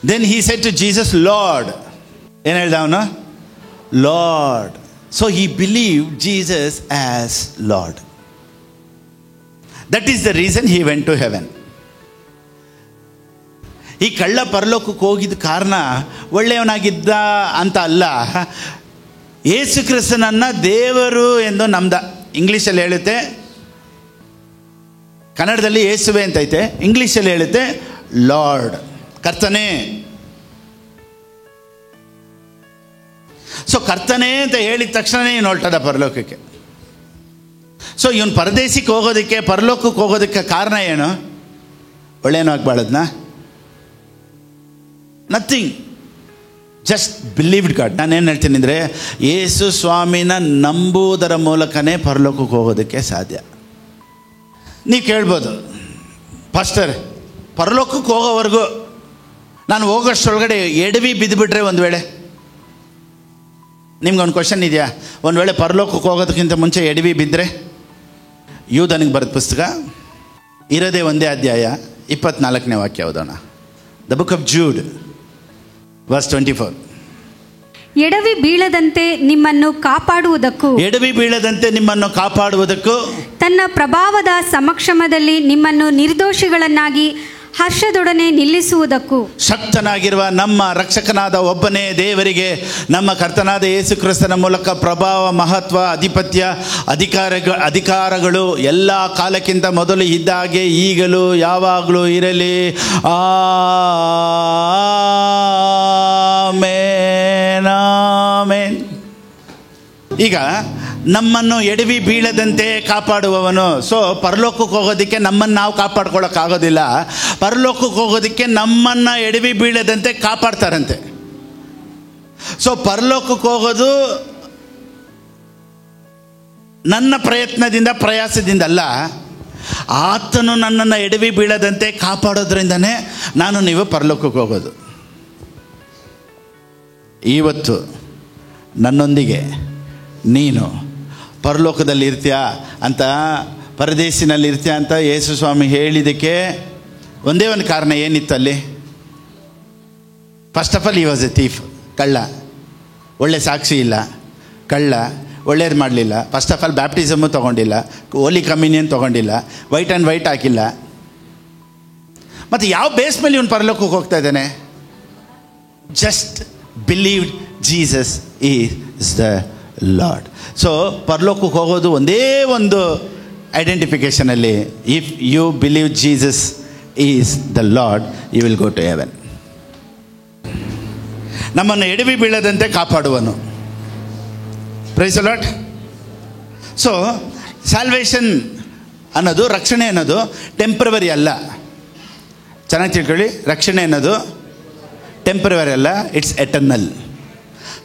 then he said to Jesus Lord. ಏನು ಹೇಳ್ದ ಅವನು? Lord. So he believe Jesus as Lord. That is the reason he went to heaven. ಈ ಕಳ್ಳ ಪರಲೋಕಕ್ಕೆ ಹೋಗಿದ್ದ ಕಾರಣ ಒಳ್ಳೆಯವನಾಗಿದ್ದ ಅಂತ ಅಲ್ಲ, ಯೇಸು ಕ್ರಿಸ್ತನನ್ನು ದೇವರು ಎಂದು ನಂಬ್ದ. ಇಂಗ್ಲೀಷಲ್ಲಿ ಹೇಳುತ್ತೆ, ಕನ್ನಡದಲ್ಲಿ ಯೇಸುವೆ ಅಂತೈತೆ, ಇಂಗ್ಲೀಷಲ್ಲಿ ಹೇಳುತ್ತೆ ಲಾರ್ಡ್, ಕರ್ತನೇ. ಸೊ ಕರ್ತನೇ ಅಂತ ಹೇಳಿದ ತಕ್ಷಣವೇ ಇವನು ಹೊರಟದ ಪರಲೋಕಕ್ಕೆ. ಸೊ ಇವನು ಪರದೇಶಕ್ಕೆ ಹೋಗೋದಕ್ಕೆ, ಪರಲೋಕಕ್ಕೆ ಹೋಗೋದಕ್ಕೆ ಕಾರಣ ಏನು? ಒಳ್ಳೆಯನಾಗಿ ಬಾಳದ್ನ? Nothing, just believed God. ನಾನೇನು ಹೇಳ್ತೀನಿ ಅಂದರೆ, ಯೇಸು ಸ್ವಾಮಿನ ನಂಬುವುದರ ಮೂಲಕನೇ ಪರಲೋಕಕ್ಕೆ ಹೋಗೋದಕ್ಕೆ ಸಾಧ್ಯ. ನೀವು ಕೇಳ್ಬೋದು, ಪಾಸ್ಟರ್ ಪರಲೋಕಕ್ಕೆ ಹೋಗೋವರೆಗೂ ನಾನು ಹೋಗೋಷ್ಟೊಳಗಡೆ ಎಡವಿ ಬಿದ್ದುಬಿಟ್ರೆ ಒಂದು ವೇಳೆ, ನಿಮ್ಗೊಂದು ಕ್ವಶನ್ ಇದೆಯಾ? ಒಂದು ವೇಳೆ ಪರಲೋಕಕ್ಕೆ ಹೋಗೋದಕ್ಕಿಂತ ಮುಂಚೆ ಎಡವಿ ಬಿದ್ದರೆ? ಯೂದನಿಗೆ ಬರೆದ ಪುಸ್ತಕ ಇರೋದೇ 1ನೇ ಅಧ್ಯಾಯ 24ನೇ ವಾಕ್ಯ ಓದೋಣ. The book of Jude verse 24. ಎಡವಿ ಬೀಳದಂತೆ ನಿಮ್ಮನ್ನು ಕಾಪಾಡುವುದಕ್ಕೂ ತನ್ನ ಪ್ರಭಾವದ ಸಮಕ್ಷಮದಲ್ಲಿ ನಿಮ್ಮನ್ನು ನಿರ್ದೋಷಿಗಳನ್ನಾಗಿ ಹರ್ಷದೊಡನೆ ನಿಲ್ಲಿಸುವುದಕ್ಕೂ ಶಕ್ತನಾಗಿರುವ ನಮ್ಮ ರಕ್ಷಕನಾದ ಒಬ್ಬನೇ ದೇವರಿಗೆ ನಮ್ಮ ಕರ್ತನಾದ ಯೇಸು ಕ್ರಿಸ್ತನ ಮೂಲಕ ಪ್ರಭಾವ, ಮಹತ್ವ, ಆಧಿಪತ್ಯ, ಅಧಿಕಾರಗಳು ಎಲ್ಲ ಕಾಲಕ್ಕಿಂತ ಮೊದಲು ಇದ್ದ ಹಾಗೆ ಈಗಲೂ ಯಾವಾಗಲೂ ಇರಲಿ. Amen, amen. ಈಗ ನಮ್ಮನ್ನು ಎಡವಿ ಬೀಳದಂತೆ ಕಾಪಾಡುವವನು. ಸೊ ಪರಲೋಕಕ್ಕೆ ಹೋಗೋದಕ್ಕೆ ನಮ್ಮನ್ನು ನಾವು ಕಾಪಾಡ್ಕೊಳ್ಳೋಕ್ಕಾಗೋದಿಲ್ಲ, ಪರಲೋಕಕ್ಕೆ ಹೋಗೋದಕ್ಕೆ ನಮ್ಮನ್ನು ಎಡವಿ ಬೀಳದಂತೆ ಕಾಪಾಡ್ತಾರಂತೆ. ಸೊ ಪರಲೋಕಕ್ಕೆ ಹೋಗೋದು ನನ್ನ ಪ್ರಯಾಸದಿಂದ ಅಲ್ಲ, ಆತನು ನನ್ನನ್ನು ಎಡವಿ ಬೀಳದಂತೆ ಕಾಪಾಡೋದ್ರಿಂದನೇ ನಾನು ನೀವು ಪರಲೋಕಕ್ಕೆ ಹೋಗೋದು. ಇವತ್ತು ನನ್ನೊಂದಿಗೆ ನೀನು ಪರಲೋಕದಲ್ಲಿ ಇರ್ತೀಯಾ ಅಂತ, ಪರದೇಶಿನಲ್ಲಿ ಇರ್ತೀಯ ಅಂತ ಯೇಸು ಸ್ವಾಮಿ ಹೇಳಿದ್ದಕ್ಕೆ ಒಂದೇ ಒಂದು ಕಾರಣ ಏನಿತ್ತು ಅಲ್ಲಿ? ಫಸ್ಟ್ ಆಫ್ ಆಲ್, ಈ ವಾಸ್ ಎ ಥೀಫ್, ಕಳ್ಳ. ಒಳ್ಳೆ ಸಾಕ್ಷಿ ಇಲ್ಲ, ಕಳ್ಳ, ಒಳ್ಳೇದು ಮಾಡಲಿಲ್ಲ. ಫಸ್ಟ್ ಆಫ್ ಆಲ್ ಬ್ಯಾಪ್ಟಿಸಮು ತೊಗೊಂಡಿಲ್ಲ, ಹೋಲಿ ಕಮ್ಯುನಿಯನ್ ತೊಗೊಂಡಿಲ್ಲ, ವೈಟ್ ಆ್ಯಂಡ್ ವೈಟ್ ಹಾಕಿಲ್ಲ. ಮತ್ತು ಯಾವ ಬೇಸ್ ಮೇಲೆ ಇವನು ಪರಲೋಕಕ್ಕೆ ಹೋಗ್ತಾ ಇದ್ದಾನೆ? Just believed Jesus is the Lord. ಸೊ ಪರಲೋಕಕ್ಕೆ ಹೋಗೋದು ಒಂದೇ ಒಂದು ಐಡೆಂಟಿಫಿಕೇಷನಲ್ಲಿ, if you believe Jesus is the Lord, you will go to heaven. ನಮ್ಮನ್ನು ಎಡವಿ ಬೀಳದಂತೆ ಕಾಪಾಡುವನು. Praise the Lord. So salvation ಅನ್ನೋದು, ರಕ್ಷಣೆ ಅನ್ನೋದು ಟೆಂಪ್ರವರಿ ಅಲ್ಲ. ಚೆನ್ನಾಗಿ ತಿಳ್ಕೊಳ್ಳಿ, ರಕ್ಷಣೆ ಅನ್ನೋದು ಟೆಂಪ್ರವರಿ ಅಲ್ಲ, ಇಟ್ಸ್ ಎಟರ್ನಲ್.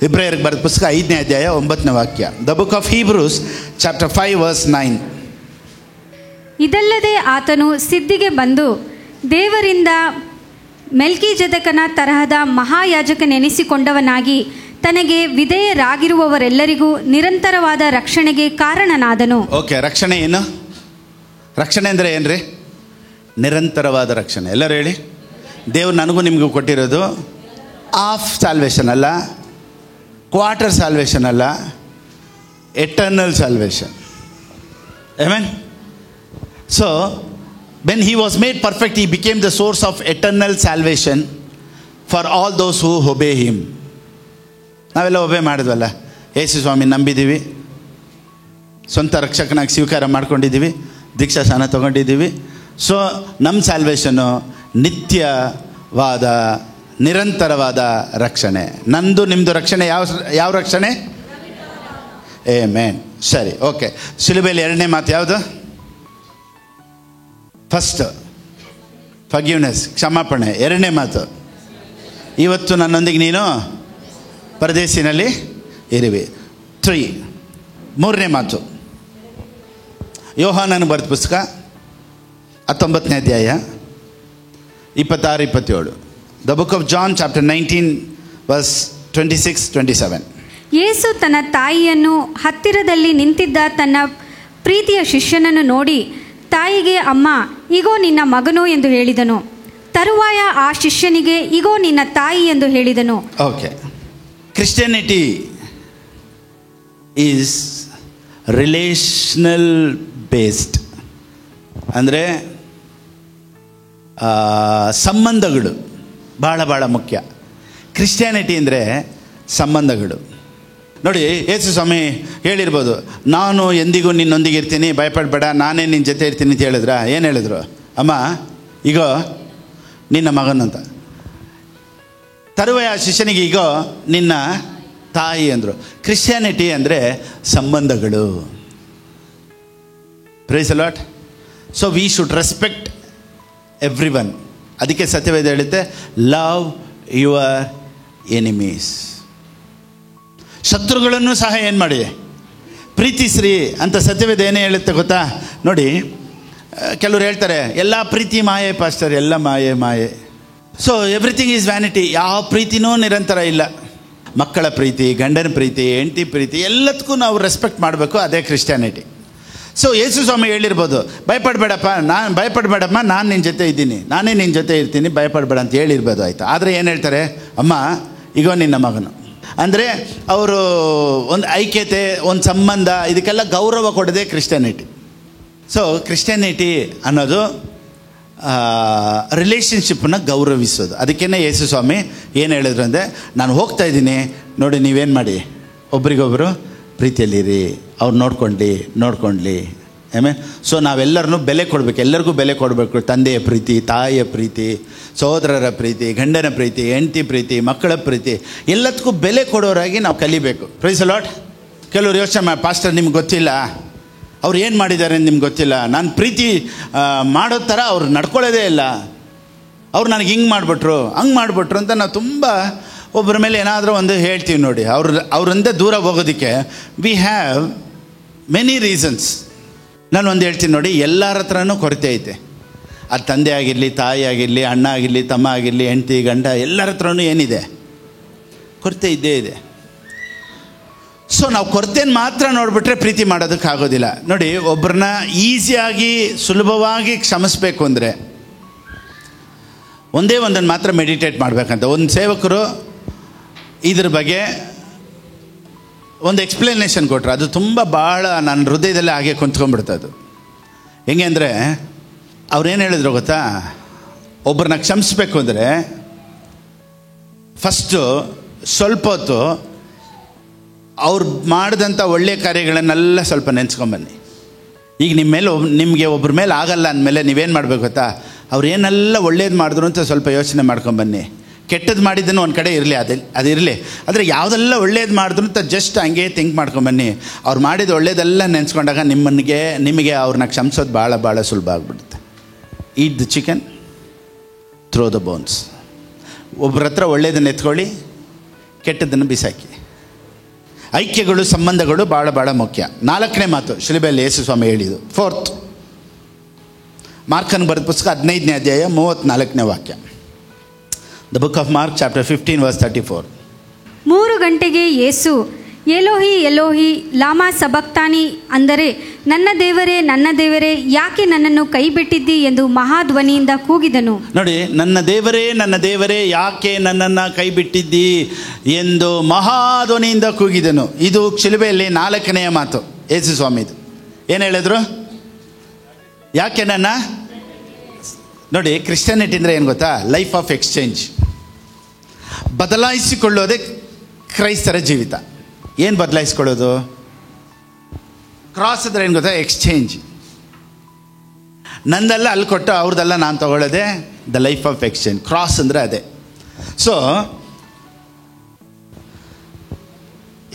ಇಬ್ರಿಯರಿಗೆ ಬರೆದ ಪುಸ್ತಕ 5ನೇ ಅಧ್ಯಾಯ 9ನೇ ವಾಕ್ಯ. The book of Hebrews chapter 5 verse 9. ಇದಲ್ಲದೆ ಆತನು ಸಿದ್ಧಿಗೆ ಬಂದು ದೇವರಿಂದ ಮೆಲ್ಕಿಜೆದಕನ ತರಹದ ಮಹಾಯಾಜಕನೆನಿಸಿಕೊಂಡವನಾಗಿ ತನಗೆ ವಿಧೇಯರಾಗಿರುವವರೆಲ್ಲರಿಗೂ ನಿರಂತರವಾದ ರಕ್ಷಣೆಗೆ ಕಾರಣನಾದನು. ಓಕೆ, ರಕ್ಷಣೆ ಏನು? ರಕ್ಷಣೆ ಅಂದರೆ ಏನ್ರಿ? ನಿರಂತರವಾದ ರಕ್ಷಣೆ. ಎಲ್ಲರೂ ಹೇಳಿ. ದೇವ್ರು ನನಗೂ ನಿಮಗೂ ಕೊಟ್ಟಿರೋದು ಆಫ್ ಸಾಲ್ವೇಷನ್ ಅಲ್ಲ, ಕ್ವಾರ್ಟರ್ ಸಾಲ್ವೇಷನ್ ಅಲ್ಲ, eternal salvation. Amen. So when he was made perfect, he became the source of eternal salvation for all those who obey him. ನಾವೆಲ್ಲ ಒಬೇ ಮಾಡಿದ್ವಲ್ಲ, ಯೇಸು ಸ್ವಾಮಿ ನಂಬಿದ್ದೀವಿ, ಸ್ವಂತ ರಕ್ಷಕನಾಗಿ ಸ್ವೀಕಾರ ಮಾಡ್ಕೊಂಡಿದ್ದೀವಿ, ದೀಕ್ಷಾ ಸ್ನಾನ ತೊಗೊಂಡಿದ್ದೀವಿ. ಸೊ ನಮ್ಮ ಸ್ಯಾಲ್ವೇಷನ್ನು ನಿತ್ಯವಾದ ನಿರಂತರವಾದ ರಕ್ಷಣೆ. ನಂದು ನಿಮ್ಮದು ರಕ್ಷಣೆ ಯಾವ ರಕ್ಷಣೆ? ಆಮೆನ್. ಸರಿ, ಓಕೆ. ಶಿಲುಬೆಯಲ್ಲಿ 2ನೇ ಮಾತು ಯಾವುದು? ಫಸ್ಟ್ ಫರ್ಗಿವ್ನೆಸ್, ಕ್ಷಮಾಪಣೆ. 2ನೇ ಮಾತು, ಇವತ್ತು ನನ್ನೊಂದಿಗೆ ನೀನು ಪರದೇಶಿನಲ್ಲಿ ಇರುವೆ. 3. 3ನೇ ಮಾತು, ಯೋಹಾನನ ಬರೆದ ಪುಸ್ತಕ 19ನೇ ಅಧ್ಯಾಯ 26-27. The book of John chapter 19 verse 26-27. Yesu ತನ್ನ ತಾಯಿಯನ್ನು ಹತ್ತಿರದಲ್ಲಿ ನಿಂತಿದ್ದ ತನ್ನ ಪ್ರೀತಿಯ ಶಿಷ್ಯನನ್ನು ನೋಡಿ ತಾಯಿಗೆ, ಅಮ್ಮ, ಇಗೋ ನಿನ್ನ ಮಗನು ಎಂದು ಹೇಳಿದನು. ತರುವಾಯ ಆ ಶಿಷ್ಯನಿಗೆ, ಇಗೋ ನಿನ್ನ ತಾಯಿ ಎಂದು ಹೇಳಿದನು. Okay, Christianity is relational based. ಅಂದರೆ ಸಂಬಂಧಗಳು ಭಾಳ ಭಾಳ ಮುಖ್ಯ. ಕ್ರಿಶ್ಚಿಯಾನಿಟಿ ಅಂದರೆ ಸಂಬಂಧಗಳು. ನೋಡಿ, ಯೇಸು ಸ್ವಾಮಿ ಹೇಳಿರ್ಬೋದು, ನಾನು ಎಂದಿಗೂ ನಿನ್ನೊಂದಿಗೆ ಇರ್ತೀನಿ, ಭಯಪಡಬೇಡ, ನಾನೇ ನಿನ್ನ ಜೊತೆ ಇರ್ತೀನಿ ಅಂತ ಹೇಳಿದ್ರ? ಏನು ಹೇಳಿದ್ರು? ಅಮ್ಮ, ಈಗೋ ನಿನ್ನ ಮಗನಂತ. ತರುವಾಯ ಶಿಷ್ಯನಿಗೆ, ಈಗೋ ನಿನ್ನ ತಾಯಿ ಅಂದರು. ಕ್ರಿಶ್ಚಿಯಾನಿಟಿ ಅಂದರೆ ಸಂಬಂಧಗಳು. Praise the Lord. So we should respect everyone. ಅದಕ್ಕೆ ಸತ್ಯವೇದ ಹೇಳುತ್ತೆ, ಲವ್ ಯುವರ್ ಎನಿಮೀಸ್. ಶತ್ರುಗಳನ್ನು ಸಹ ಏನು ಮಾಡಿ? ಪ್ರೀತಿಸ್ರಿ ಅಂತ ಸತ್ಯವೇದ ಏನೇ ಹೇಳುತ್ತೆ ಗೊತ್ತಾ? ನೋಡಿ, ಕೆಲವರು ಹೇಳ್ತಾರೆ ಎಲ್ಲ ಪ್ರೀತಿ ಮಾಯೆ ಪಾಸ್ಟರ್, ಎಲ್ಲ ಮಾಯೆ ಮಾಯೆ. So everything is vanity. ಯಾವ ಪ್ರೀತಿನೂ ನಿರಂತರ ಇಲ್ಲ. ಮಕ್ಕಳ ಪ್ರೀತಿ, ಗಂಡನ ಪ್ರೀತಿ, ಹೆಂಡತಿ ಪ್ರೀತಿ, ಎಲ್ಲದಕ್ಕೂ ನಾವು ರೆಸ್ಪೆಕ್ಟ್ ಮಾಡಬೇಕು. ಅದೇ ಕ್ರಿಶ್ಚಿಯಾನಿಟಿ. ಸೊ ಯೇಸು ಸ್ವಾಮಿ ಹೇಳಿರ್ಬೋದು, ಭಯಪಡಬೇಡಮ್ಮ, ನಾನು ನಿನ್ನ ಜೊತೆ ಇದ್ದೀನಿ, ನಾನೇ ನಿನ್ನ ಜೊತೆ ಇರ್ತೀನಿ, ಭಯಪಡಬೇಡ ಅಂತ ಹೇಳಿರ್ಬೋದು. ಆಯಿತಾ? ಆದರೆ ಏನು ಹೇಳ್ತಾರೆ? ಅಮ್ಮ, ಈಗೋ ನಿನ್ನ ಮಗನು. ಅಂದರೆ ಅವರು ಒಂದು ಐಕ್ಯತೆ, ಒಂದು ಸಂಬಂಧ, ಇದಕ್ಕೆಲ್ಲ ಗೌರವ ಕೊಡೋದೇ ಕ್ರಿಶ್ಚಿಯಾನಿಟಿ. ಸೊ ಕ್ರಿಶ್ಚಿಯಾನಿಟಿ ಅನ್ನೋದು ರಿಲೇಷನ್ಶಿಪ್ಪನ್ನ ಗೌರವಿಸೋದು. ಅದಕ್ಕೇ ಯೇಸು ಸ್ವಾಮಿ ಏನು ಹೇಳಿದ್ರು ಅಂದರೆ, ನಾನು ಹೋಗ್ತಾ ಇದ್ದೀನಿ ನೋಡಿ, ನೀವೇನು ಮಾಡಿ, ಒಬ್ರಿಗೊಬ್ಬರು ಪ್ರೀತಿಯಲ್ಲಿರಿ, ಅವ್ರು ನೋಡ್ಕೊಳ್ಳಿ. ಆಮೇಲೆ ಸೊ ನಾವೆಲ್ಲರನ್ನೂ ಬೆಲೆ ಕೊಡಬೇಕು, ಎಲ್ಲರಿಗೂ ಬೆಲೆ ಕೊಡಬೇಕು. ತಂದೆಯ ಪ್ರೀತಿ, ತಾಯಿಯ ಪ್ರೀತಿ, ಸಹೋದರರ ಪ್ರೀತಿ, ಗಂಡನ ಪ್ರೀತಿ, ಹೆಂಡತಿ ಪ್ರೀತಿ, ಮಕ್ಕಳ ಪ್ರೀತಿ, ಎಲ್ಲದಕ್ಕೂ ಬೆಲೆ ಕೊಡೋರಾಗಿ ನಾವು ಕಲಿಬೇಕು. Praise the Lord. ಕೆಲವರು ಯೋಚನೆ ಪಾಸ್ಟರ್, ನಿಮ್ಗೆ ಗೊತ್ತಿಲ್ಲ ಅವ್ರು ಏನು ಮಾಡಿದ್ದಾರೆ ಅಂತ ನಿಮ್ಗೆ ಗೊತ್ತಿಲ್ಲ, ನಾನು ಪ್ರೀತಿ ಮಾಡೋ ಥರ ಅವ್ರು ನಡ್ಕೊಳ್ಳೋದೇ ಇಲ್ಲ, ಅವ್ರು ನನಗೆ ಹಿಂಗೆ ಮಾಡಿಬಿಟ್ರು ಹಂಗೆ ಮಾಡಿಬಿಟ್ರು ಅಂತ ನಾವು ತುಂಬ ಒಬ್ಬರ ಮೇಲೆ ಏನಾದರೂ ಒಂದು ಹೇಳ್ತೀವಿ. ನೋಡಿ, ಅವರಿಂದ ದೂರ ಹೋಗೋದಕ್ಕೆ ವಿ ಹ್ಯಾವ್ ಮೆನಿ ರೀಸನ್ಸ್. ನಾನು ಒಂದು ಹೇಳ್ತೀನಿ ನೋಡಿ, ಎಲ್ಲರ ಹತ್ರನೂ ಕೊರತೆ ಐತೆ. ಅದು ತಂದೆ ಆಗಿರಲಿ, ತಾಯಿ ಆಗಿರಲಿ, ಅಣ್ಣ ಆಗಿರಲಿ, ತಮ್ಮ ಆಗಿರಲಿ, ಹೆಂಡತಿ, ಗಂಡ, ಎಲ್ಲರ ಹತ್ರನೂ ಏನಿದೆ? ಕೊರತೆ ಇದ್ದೇ ಇದೆ. ಸೊ ನಾವು ಕೊರತೆಯನ್ನು ಮಾತ್ರ ನೋಡಿಬಿಟ್ರೆ ಪ್ರೀತಿ ಮಾಡೋದಕ್ಕಾಗೋದಿಲ್ಲ. ನೋಡಿ, ಒಬ್ಬರನ್ನ ಈಸಿಯಾಗಿ ಸುಲಭವಾಗಿ ಕ್ಷಮಿಸ್ಬೇಕು ಅಂದರೆ ಒಂದೇ ಒಂದನ್ನು ಮಾತ್ರ ಮೆಡಿಟೇಟ್ ಮಾಡಬೇಕಂತ. ಒಂದು ಸೇವಕರು ಇದ್ರ ಬಗ್ಗೆ ಒಂದು ಎಕ್ಸ್ಪ್ಲನೇಷನ್ ಕೊಟ್ಟರು. ಅದು ತುಂಬ ಭಾಳ ನನ್ನ ಹೃದಯದಲ್ಲೇ ಹಾಗೆ ಕುಂತ್ಕೊಂಡ್ಬಿಡ್ತು. ಅದು ಹೆಂಗೆ ಅಂದರೆ, ಅವ್ರೇನು ಹೇಳಿದ್ರು ಗೊತ್ತಾ? ಒಬ್ಬರನ್ನ ಕ್ಷಮಿಸ್ಬೇಕು ಅಂದರೆ ಫಸ್ಟು ಸ್ವಲ್ಪ ಹೊತ್ತು ಅವ್ರು ಮಾಡಿದಂಥ ಒಳ್ಳೆಯ ಕಾರ್ಯಗಳನ್ನೆಲ್ಲ ಸ್ವಲ್ಪ ನೆನೆಸ್ಕೊಂಬನ್ನಿ. ಈಗ ನಿಮಗೆ ಒಬ್ಬರ ಮೇಲೆ ಆಗಲ್ಲ ಅಂದಮೇಲೆ ನೀವೇನು ಮಾಡಬೇಕು ಗೊತ್ತಾ? ಅವ್ರು ಏನೆಲ್ಲ ಒಳ್ಳೇದು ಮಾಡಿದ್ರು ಅಂತ ಸ್ವಲ್ಪ ಯೋಚನೆ ಮಾಡ್ಕೊಂಬನ್ನಿ. ಕೆಟ್ಟದ್ದು ಮಾಡಿದ್ದನ್ನು ಒಂದು ಕಡೆ ಇರಲಿ, ಅದಿರಲಿ. ಆದರೆ ಯಾವುದೆಲ್ಲ ಒಳ್ಳೇದು ಮಾಡಿದ್ರು ಅಂತ ಜಸ್ಟ್ ಹಂಗೆ ಥಿಂಕ್ ಮಾಡ್ಕೊಂಬನ್ನಿ. ಅವ್ರು ಮಾಡಿದ ಒಳ್ಳೇದೆಲ್ಲ ನೆನೆಸ್ಕೊಂಡಾಗ ನಿಮಗೆ ಅವ್ರನ್ನ ಕ್ಷಮಿಸೋದು ಭಾಳ ಭಾಳ ಸುಲಭ ಆಗಿಬಿಡುತ್ತೆ. Eat the chicken, throw the bones. ಒಬ್ಬರ ಹತ್ರ ಒಳ್ಳೇದನ್ನು ಎತ್ಕೊಳ್ಳಿ, ಕೆಟ್ಟದ್ದನ್ನು ಬಿಸಾಕಿ. ಐಕ್ಯಗಳು, ಸಂಬಂಧಗಳು ಭಾಳ ಭಾಳ ಮುಖ್ಯ. 4ನೇ ಮಾತು ಶಿಲುಬೆಯಲ್ಲಿ ಯೇಸು ಸ್ವಾಮಿ ಹೇಳಿದ್ದು. 4th, ಮಾರ್ಕನ ಬರೆದ ಪುಸ್ತಕ 15ನೇ ಅಧ್ಯಾಯ 34ನೇ ವಾಕ್ಯ. The book of Mark chapter 15 verse 34. 3 ಗಂಟೆಗೆ ಯೇಸು ಎಲೋಹಿ ಎಲೋಹಿ ಲಾಮಾ ಸಬಕ್ತಾನಿ, ಅಂದರೆ ನನ್ನ ದೇವರೇ ಯಾಕೆ ನನ್ನನ್ನು ಕೈಬಿಟ್ಟಿದ್ದಿ ಎಂದು ಮಹಾಧ್ವನಿಯಿಂದ ಕೂಗಿದನು. ನೋಡಿ, ನನ್ನ ದೇವರೇ ಯಾಕೆ ನನ್ನನ್ನು ಕೈಬಿಟ್ಟಿದ್ದಿ ಎಂದು ಮಹಾಧ್ವನಿಯಿಂದ ಕೂಗಿದನು. ಇದು ಶಿಲುಬೆಯಲ್ಲಿ 4ನೇ ಮಾತು ಯೇಸು ಸ್ವಾಮಿದು. ಏನು ಹೇಳಿದ್ರು? ಯಾಕೆ ನೋಡಿ, ಕ್ರಿಶ್ಚಿಯಾನಿಟಿ ಅಂದರೆ ಏನು ಗೊತ್ತಾ? Life of exchange. ಬದಲಾಯಿಸಿಕೊಳ್ಳೋದೇ ಕ್ರೈಸ್ತರ ಜೀವಿತ. ಏನು ಬದಲಾಯಿಸ್ಕೊಳ್ಳೋದು? ಕ್ರಾಸ್ ಅಂದರೆ ಏನು ಗೊತ್ತಾ? ಎಕ್ಸ್ಚೇಂಜ್. ನಂದೆಲ್ಲ ಅಲ್ಲಿ ಕೊಟ್ಟು ಅವ್ರದ್ದೆಲ್ಲ ನಾನು ತಗೊಳ್ಳೋದೆ the life of exchange. Cross ಅಂದರೆ ಅದೇ. ಸೊ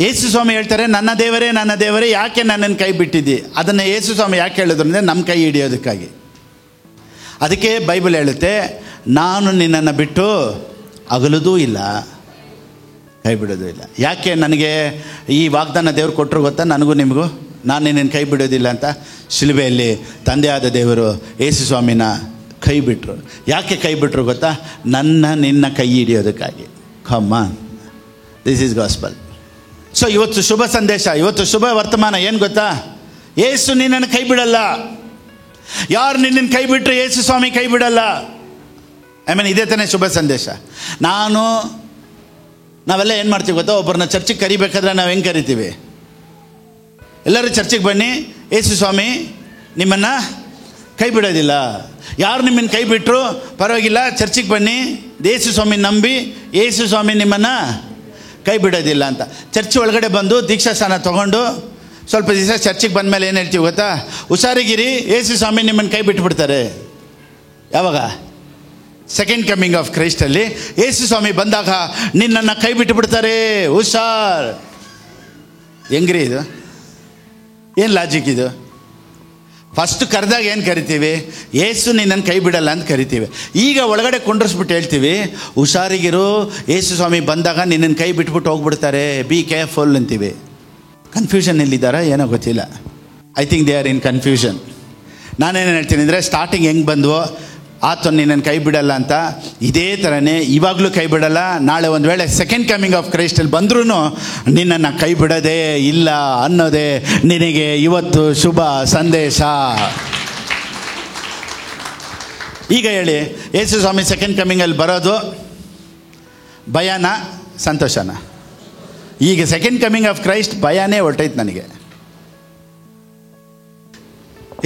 ಯೇಸು ಸ್ವಾಮಿ ಹೇಳ್ತಾರೆ, ನನ್ನ ದೇವರೇ ಯಾಕೆ ನನ್ನನ್ನು ಕೈ ಬಿಟ್ಟಿದ್ದಿ. ಅದನ್ನು ಯೇಸು ಸ್ವಾಮಿ ಯಾಕೆ ಹೇಳಿದ್ರು ಅಂದರೆ ನಮ್ಮ ಕೈ ಹಿಡಿಯೋದಕ್ಕಾಗಿ. ಅದಕ್ಕೆ ಬೈಬಲ್ ಹೇಳುತ್ತೆ, ನಾನು ನಿನ್ನನ್ನು ಬಿಟ್ಟು ಅಗಲುವುದೂ ಇಲ್ಲ, ಕೈ ಬಿಡೋದೂ ಇಲ್ಲ. ಯಾಕೆ ನನಗೆ ಈ ವಾಗ್ದಾನ ದೇವ್ರು ಕೊಟ್ಟರು ಗೊತ್ತಾ? ನನಗೂ ನಿಮಗೂ, ನಾನು ನಿನ್ನನ್ನು ಕೈ ಬಿಡೋದಿಲ್ಲ ಅಂತ. ಶಿಲುಬೆಯಲ್ಲಿ ತಂದೆಯಾದ ದೇವರು ಯೇಸು ಸ್ವಾಮಿನ ಕೈ ಬಿಟ್ಟರು. ಯಾಕೆ ಕೈ ಬಿಟ್ಟರು ಗೊತ್ತಾ? ನಿನ್ನ ಕೈ ಹಿಡಿಯೋದಕ್ಕಾಗಿ. Come on, this is gospel. So ಇವತ್ತು ಶುಭ ಸಂದೇಶ, ಇವತ್ತು ಶುಭ ವರ್ತಮಾನ ಏನು ಗೊತ್ತಾ? ಯೇಸು ನಿನ್ನನ್ನು ಕೈ ಬಿಡಲ್ಲ. ಯಾರು ನಿನ್ನನ್ನು ಕೈ ಬಿಟ್ಟರೆ ಯೇಸು ಸ್ವಾಮಿ ಕೈ ಬಿಡಲ್ಲ. ಇದೇ ತಾನೇ ಶುಭ ಸಂದೇಶ. ನಾವೆಲ್ಲ ಏನು ಮಾಡ್ತೀವಿ ಗೊತ್ತಾ? ಒಬ್ಬರನ್ನ ಚರ್ಚಿಗೆ ಕರಿಬೇಕಾದ್ರೆ ನಾವು ಹೆಂಗೆ ಕರಿತೀವಿ? ಎಲ್ಲರೂ ಚರ್ಚಿಗೆ ಬನ್ನಿ, ಯೇಸು ಸ್ವಾಮಿ ನಿಮ್ಮನ್ನು ಕೈ ಬಿಡೋದಿಲ್ಲ. ಯಾರು ನಿಮ್ಮನ್ನು ಕೈ ಬಿಟ್ಟರು ಪರವಾಗಿಲ್ಲ, ಚರ್ಚಿಗೆ ಬನ್ನಿ, ಯೇಸು ಸ್ವಾಮಿ ನಂಬಿ, ಯೇಸು ಸ್ವಾಮಿ ನಿಮ್ಮನ್ನು ಕೈ ಬಿಡೋದಿಲ್ಲ ಅಂತ. ಚರ್ಚ್ ಒಳಗಡೆ ಬಂದು ದೀಕ್ಷಾ ಸ್ಥಾನ ತೊಗೊಂಡು ಸ್ವಲ್ಪ ದಿವಸ ಚರ್ಚಿಗೆ ಬಂದ ಮೇಲೆ ಏನು ಹೇಳ್ತೀವಿ ಗೊತ್ತಾ? ಹುಷಾರಿಗಿರಿ, ಯೇಸು ಸ್ವಾಮಿ ನಿಮ್ಮನ್ನು ಕೈ ಬಿಟ್ಬಿಡ್ತಾರೆ. ಯಾವಾಗ? ಸೆಕೆಂಡ್ ಕಮಿಂಗ್ ಆಫ್ ಕ್ರೈಸ್ಟಲ್ಲಿ ಯೇಸು ಸ್ವಾಮಿ ಬಂದಾಗ ನಿನ್ನನ್ನು ಕೈ ಬಿಟ್ಟುಬಿಡ್ತಾರೆ, ಹುಷಾರ್. ಹೆಂಗ್ರಿ ಇದು? ಏನು ಲಾಜಿಕ್ ಇದು? ಫಸ್ಟ್ ಕರೆದಾಗ ಏನು ಕರಿತೀವಿ? ಯೇಸು ನಿನ್ನನ್ನು ಕೈ ಬಿಡಲ್ಲ ಅಂತ ಕರಿತೀವಿ. ಈಗ ಒಳಗಡೆ ಕುಂಡ್ರಿಸ್ಬಿಟ್ಟು ಹೇಳ್ತೀವಿ, ಹುಷಾರಿಗಿರು, ಯೇಸು ಸ್ವಾಮಿ ಬಂದಾಗ ನಿನ್ನನ್ನು ಕೈ ಬಿಟ್ಬಿಟ್ಟು ಹೋಗ್ಬಿಡ್ತಾರೆ, ಬಿ ಕೇರ್ಫುಲ್ ಅಂತೀವಿ. ಕನ್ಫ್ಯೂಷನ್ ಎಲ್ಲಿದ್ದಾರಾ ಏನೋ ಗೊತ್ತಿಲ್ಲ. I think they are in confusion. ನಾನೇನು ಹೇಳ್ತೀನಿ ಅಂದರೆ, ಸ್ಟಾರ್ಟಿಂಗ್ ಹೆಂಗೆ ಬಂದವೋ ಆತ ನಿನ್ನನ್ನು ಕೈ ಬಿಡಲ್ಲ ಅಂತ, ಇದೇ ಥರನೇ ಇವಾಗಲೂ ಕೈ ಬಿಡಲ್ಲ. ನಾಳೆ ಒಂದು ವೇಳೆ ಸೆಕೆಂಡ್ ಕಮಿಂಗ್ ಆಫ್ ಕ್ರೈಸ್ಟಲ್ಲಿ ಬಂದ್ರೂ ನಿನ್ನನ್ನು ಕೈ ಬಿಡೋದೇ ಇಲ್ಲ ಅನ್ನೋದೇ ನಿನಗೆ ಇವತ್ತು ಶುಭ ಸಂದೇಶ. ಈಗ ಹೇಳಿ, ಯೇಸು ಸ್ವಾಮಿ ಸೆಕೆಂಡ್ ಕಮಿಂಗಲ್ಲಿ ಬರೋದು ಭಯನಾ ಸಂತೋಷನಾ? ಈಗ ಸೆಕೆಂಡ್ ಕಮಿಂಗ್ ಆಫ್ ಕ್ರೈಸ್ಟ್ ಭಯನೇ ಹೊರಟೈತೆ ನನಗೆ.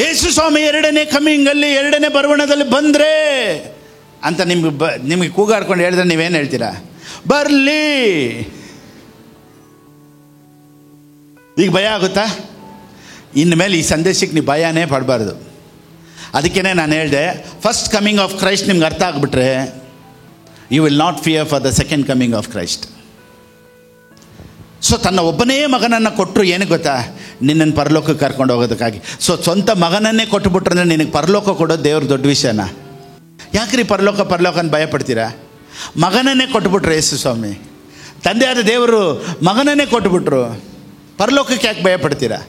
ಯೇಸು ಸ್ವಾಮಿ 2ನೇ ಕಮಿಂಗಲ್ಲಿ, 2ನೇ ಬರವಣದಲ್ಲಿ ಬಂದರೆ ಅಂತ ನಿಮಗೆ ಕೂಗಾಡ್ಕೊಂಡು ಹೇಳಿದ್ರೆ ನೀವೇನು ಹೇಳ್ತೀರಾ? ಬರಲಿ. ಈಗ ಭಯ ಆಗುತ್ತಾ? ಇನ್ಮೇಲೆ ಈ ಸಂದೇಶಕ್ಕೆ ನೀವು ಭಯನೇ ಪಡಬಾರ್ದು. ಅದಕ್ಕೇ ನಾನು ಹೇಳಿದೆ, ಫಸ್ಟ್ ಕಮಿಂಗ್ ಆಫ್ ಕ್ರೈಸ್ಟ್ ನಿಮ್ಗೆ ಅರ್ಥ ಆಗಿಬಿಟ್ರೆ you will not fear for the second coming of Christ. So ತನ್ನ ಒಬ್ಬನೇ ಮಗನನ್ನು ಕೊಟ್ಟರು ಏನು ಗೊತ್ತಾ? ನಿನ್ನನ್ನು ಪರಲೋಕಕ್ಕೆ ಕರ್ಕೊಂಡು ಹೋಗೋದಕ್ಕಾಗಿ. ಸೊ ಸ್ವಂತ ಮಗನನ್ನೇ ಕೊಟ್ಟುಬಿಟ್ರೆ ನಿನಗೆ ಪರಲೋಕ ಕೊಡೋದು ದೇವ್ರ ದೊಡ್ಡ ವಿಷಯನ? ಯಾಕ್ರಿ ಪರಲೋಕ ಅಂತ ಭಯಪಡ್ತೀರಾ? ಮಗನನ್ನೇ ಕೊಟ್ಟುಬಿಟ್ರು ಯೇಸು ಸ್ವಾಮಿ. ತಂದೆಯಾದ ದೇವರು ಮಗನನ್ನೇ ಕೊಟ್ಟುಬಿಟ್ರು, ಪರಲೋಕಕ್ಕೆ ಯಾಕೆ ಭಯಪಡ್ತೀರಾ?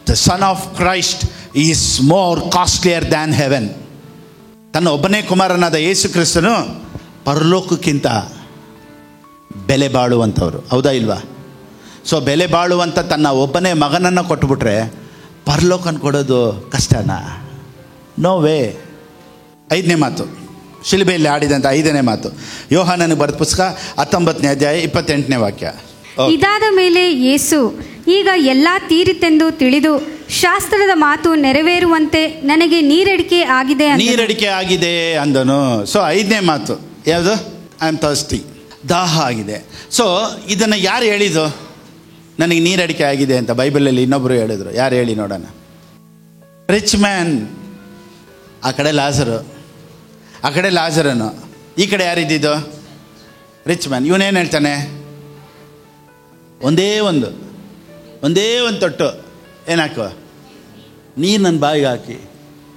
The son of Christ is more costlier than heaven. ತನ್ನ ಒಬ್ಬನೇ ಕುಮಾರನಾದ ಯೇಸು ಕ್ರಿಸ್ತನು ಪರಲೋಕಕ್ಕಿಂತ ಬೆಲೆ ಬಾಳುವಂಥವ್ರು, ಹೌದಾ ಇಲ್ವಾ? ಸೊ ಬೆಲೆ ಬಾಳುವಂಥ ತನ್ನ ಒಬ್ಬನೇ ಮಗನನ್ನು ಕೊಟ್ಟುಬಿಟ್ರೆ ಪರಲೋಕನ ಕೊಡೋದು ಕಷ್ಟನಾ? No way. 5ನೇ ಮಾತು, ಶಿಲುಬೆಯಲ್ಲಿ ಆಡಿದಂಥ 5ನೇ ಮಾತು, ಯೋಹಾನನ ಬರೆದ ಪುಸ್ತಕ 19ನೇ ಅಧ್ಯಾಯ 28ನೇ ವಾಕ್ಯ. ಇದಾದ ಮೇಲೆ ಯೇಸು, ಈಗ ಎಲ್ಲ ತೀರಿತೆಂದು ತಿಳಿದು ಶಾಸ್ತ್ರದ ಮಾತು ನೆರವೇರುವಂತೆ ನನಗೆ ನೀರಡಿಕೆ ಆಗಿದೆ ಅಂದನು. ಸೊ 5ನೇ ಮಾತು ಯಾವುದು? ಐ ಆಮ್ ಥರ್ಸ್ಟಿ, ದಾಹ ಆಗಿದೆ. ಸೊ ಇದನ್ನು ಯಾರು ಹೇಳಿದ್ದು? ನನಗೆ ನೀರಡಿಕೆ ಆಗಿದೆ ಅಂತ ಬೈಬಲಲ್ಲಿ ಇನ್ನೊಬ್ಬರು ಹೇಳಿದ್ರು. ಯಾರು ಹೇಳಿ ನೋಡೋಣ? Rich man. ಆ ಕಡೆ ಲಾಜರು, ಆ ಕಡೆ ಲಾಜರನು, ಈ ಕಡೆ ಯಾರಿದ್ದಿದ್ದು? Rich man. ಇವನೇನು ಹೇಳ್ತಾನೆ? ಒಂದೇ ಒಂದು ತೊಟ್ಟು ಏನು ಹಾಕುವ, ನೀರು ನನ್ನ ಬಾಯಿಗೆ ಹಾಕಿ,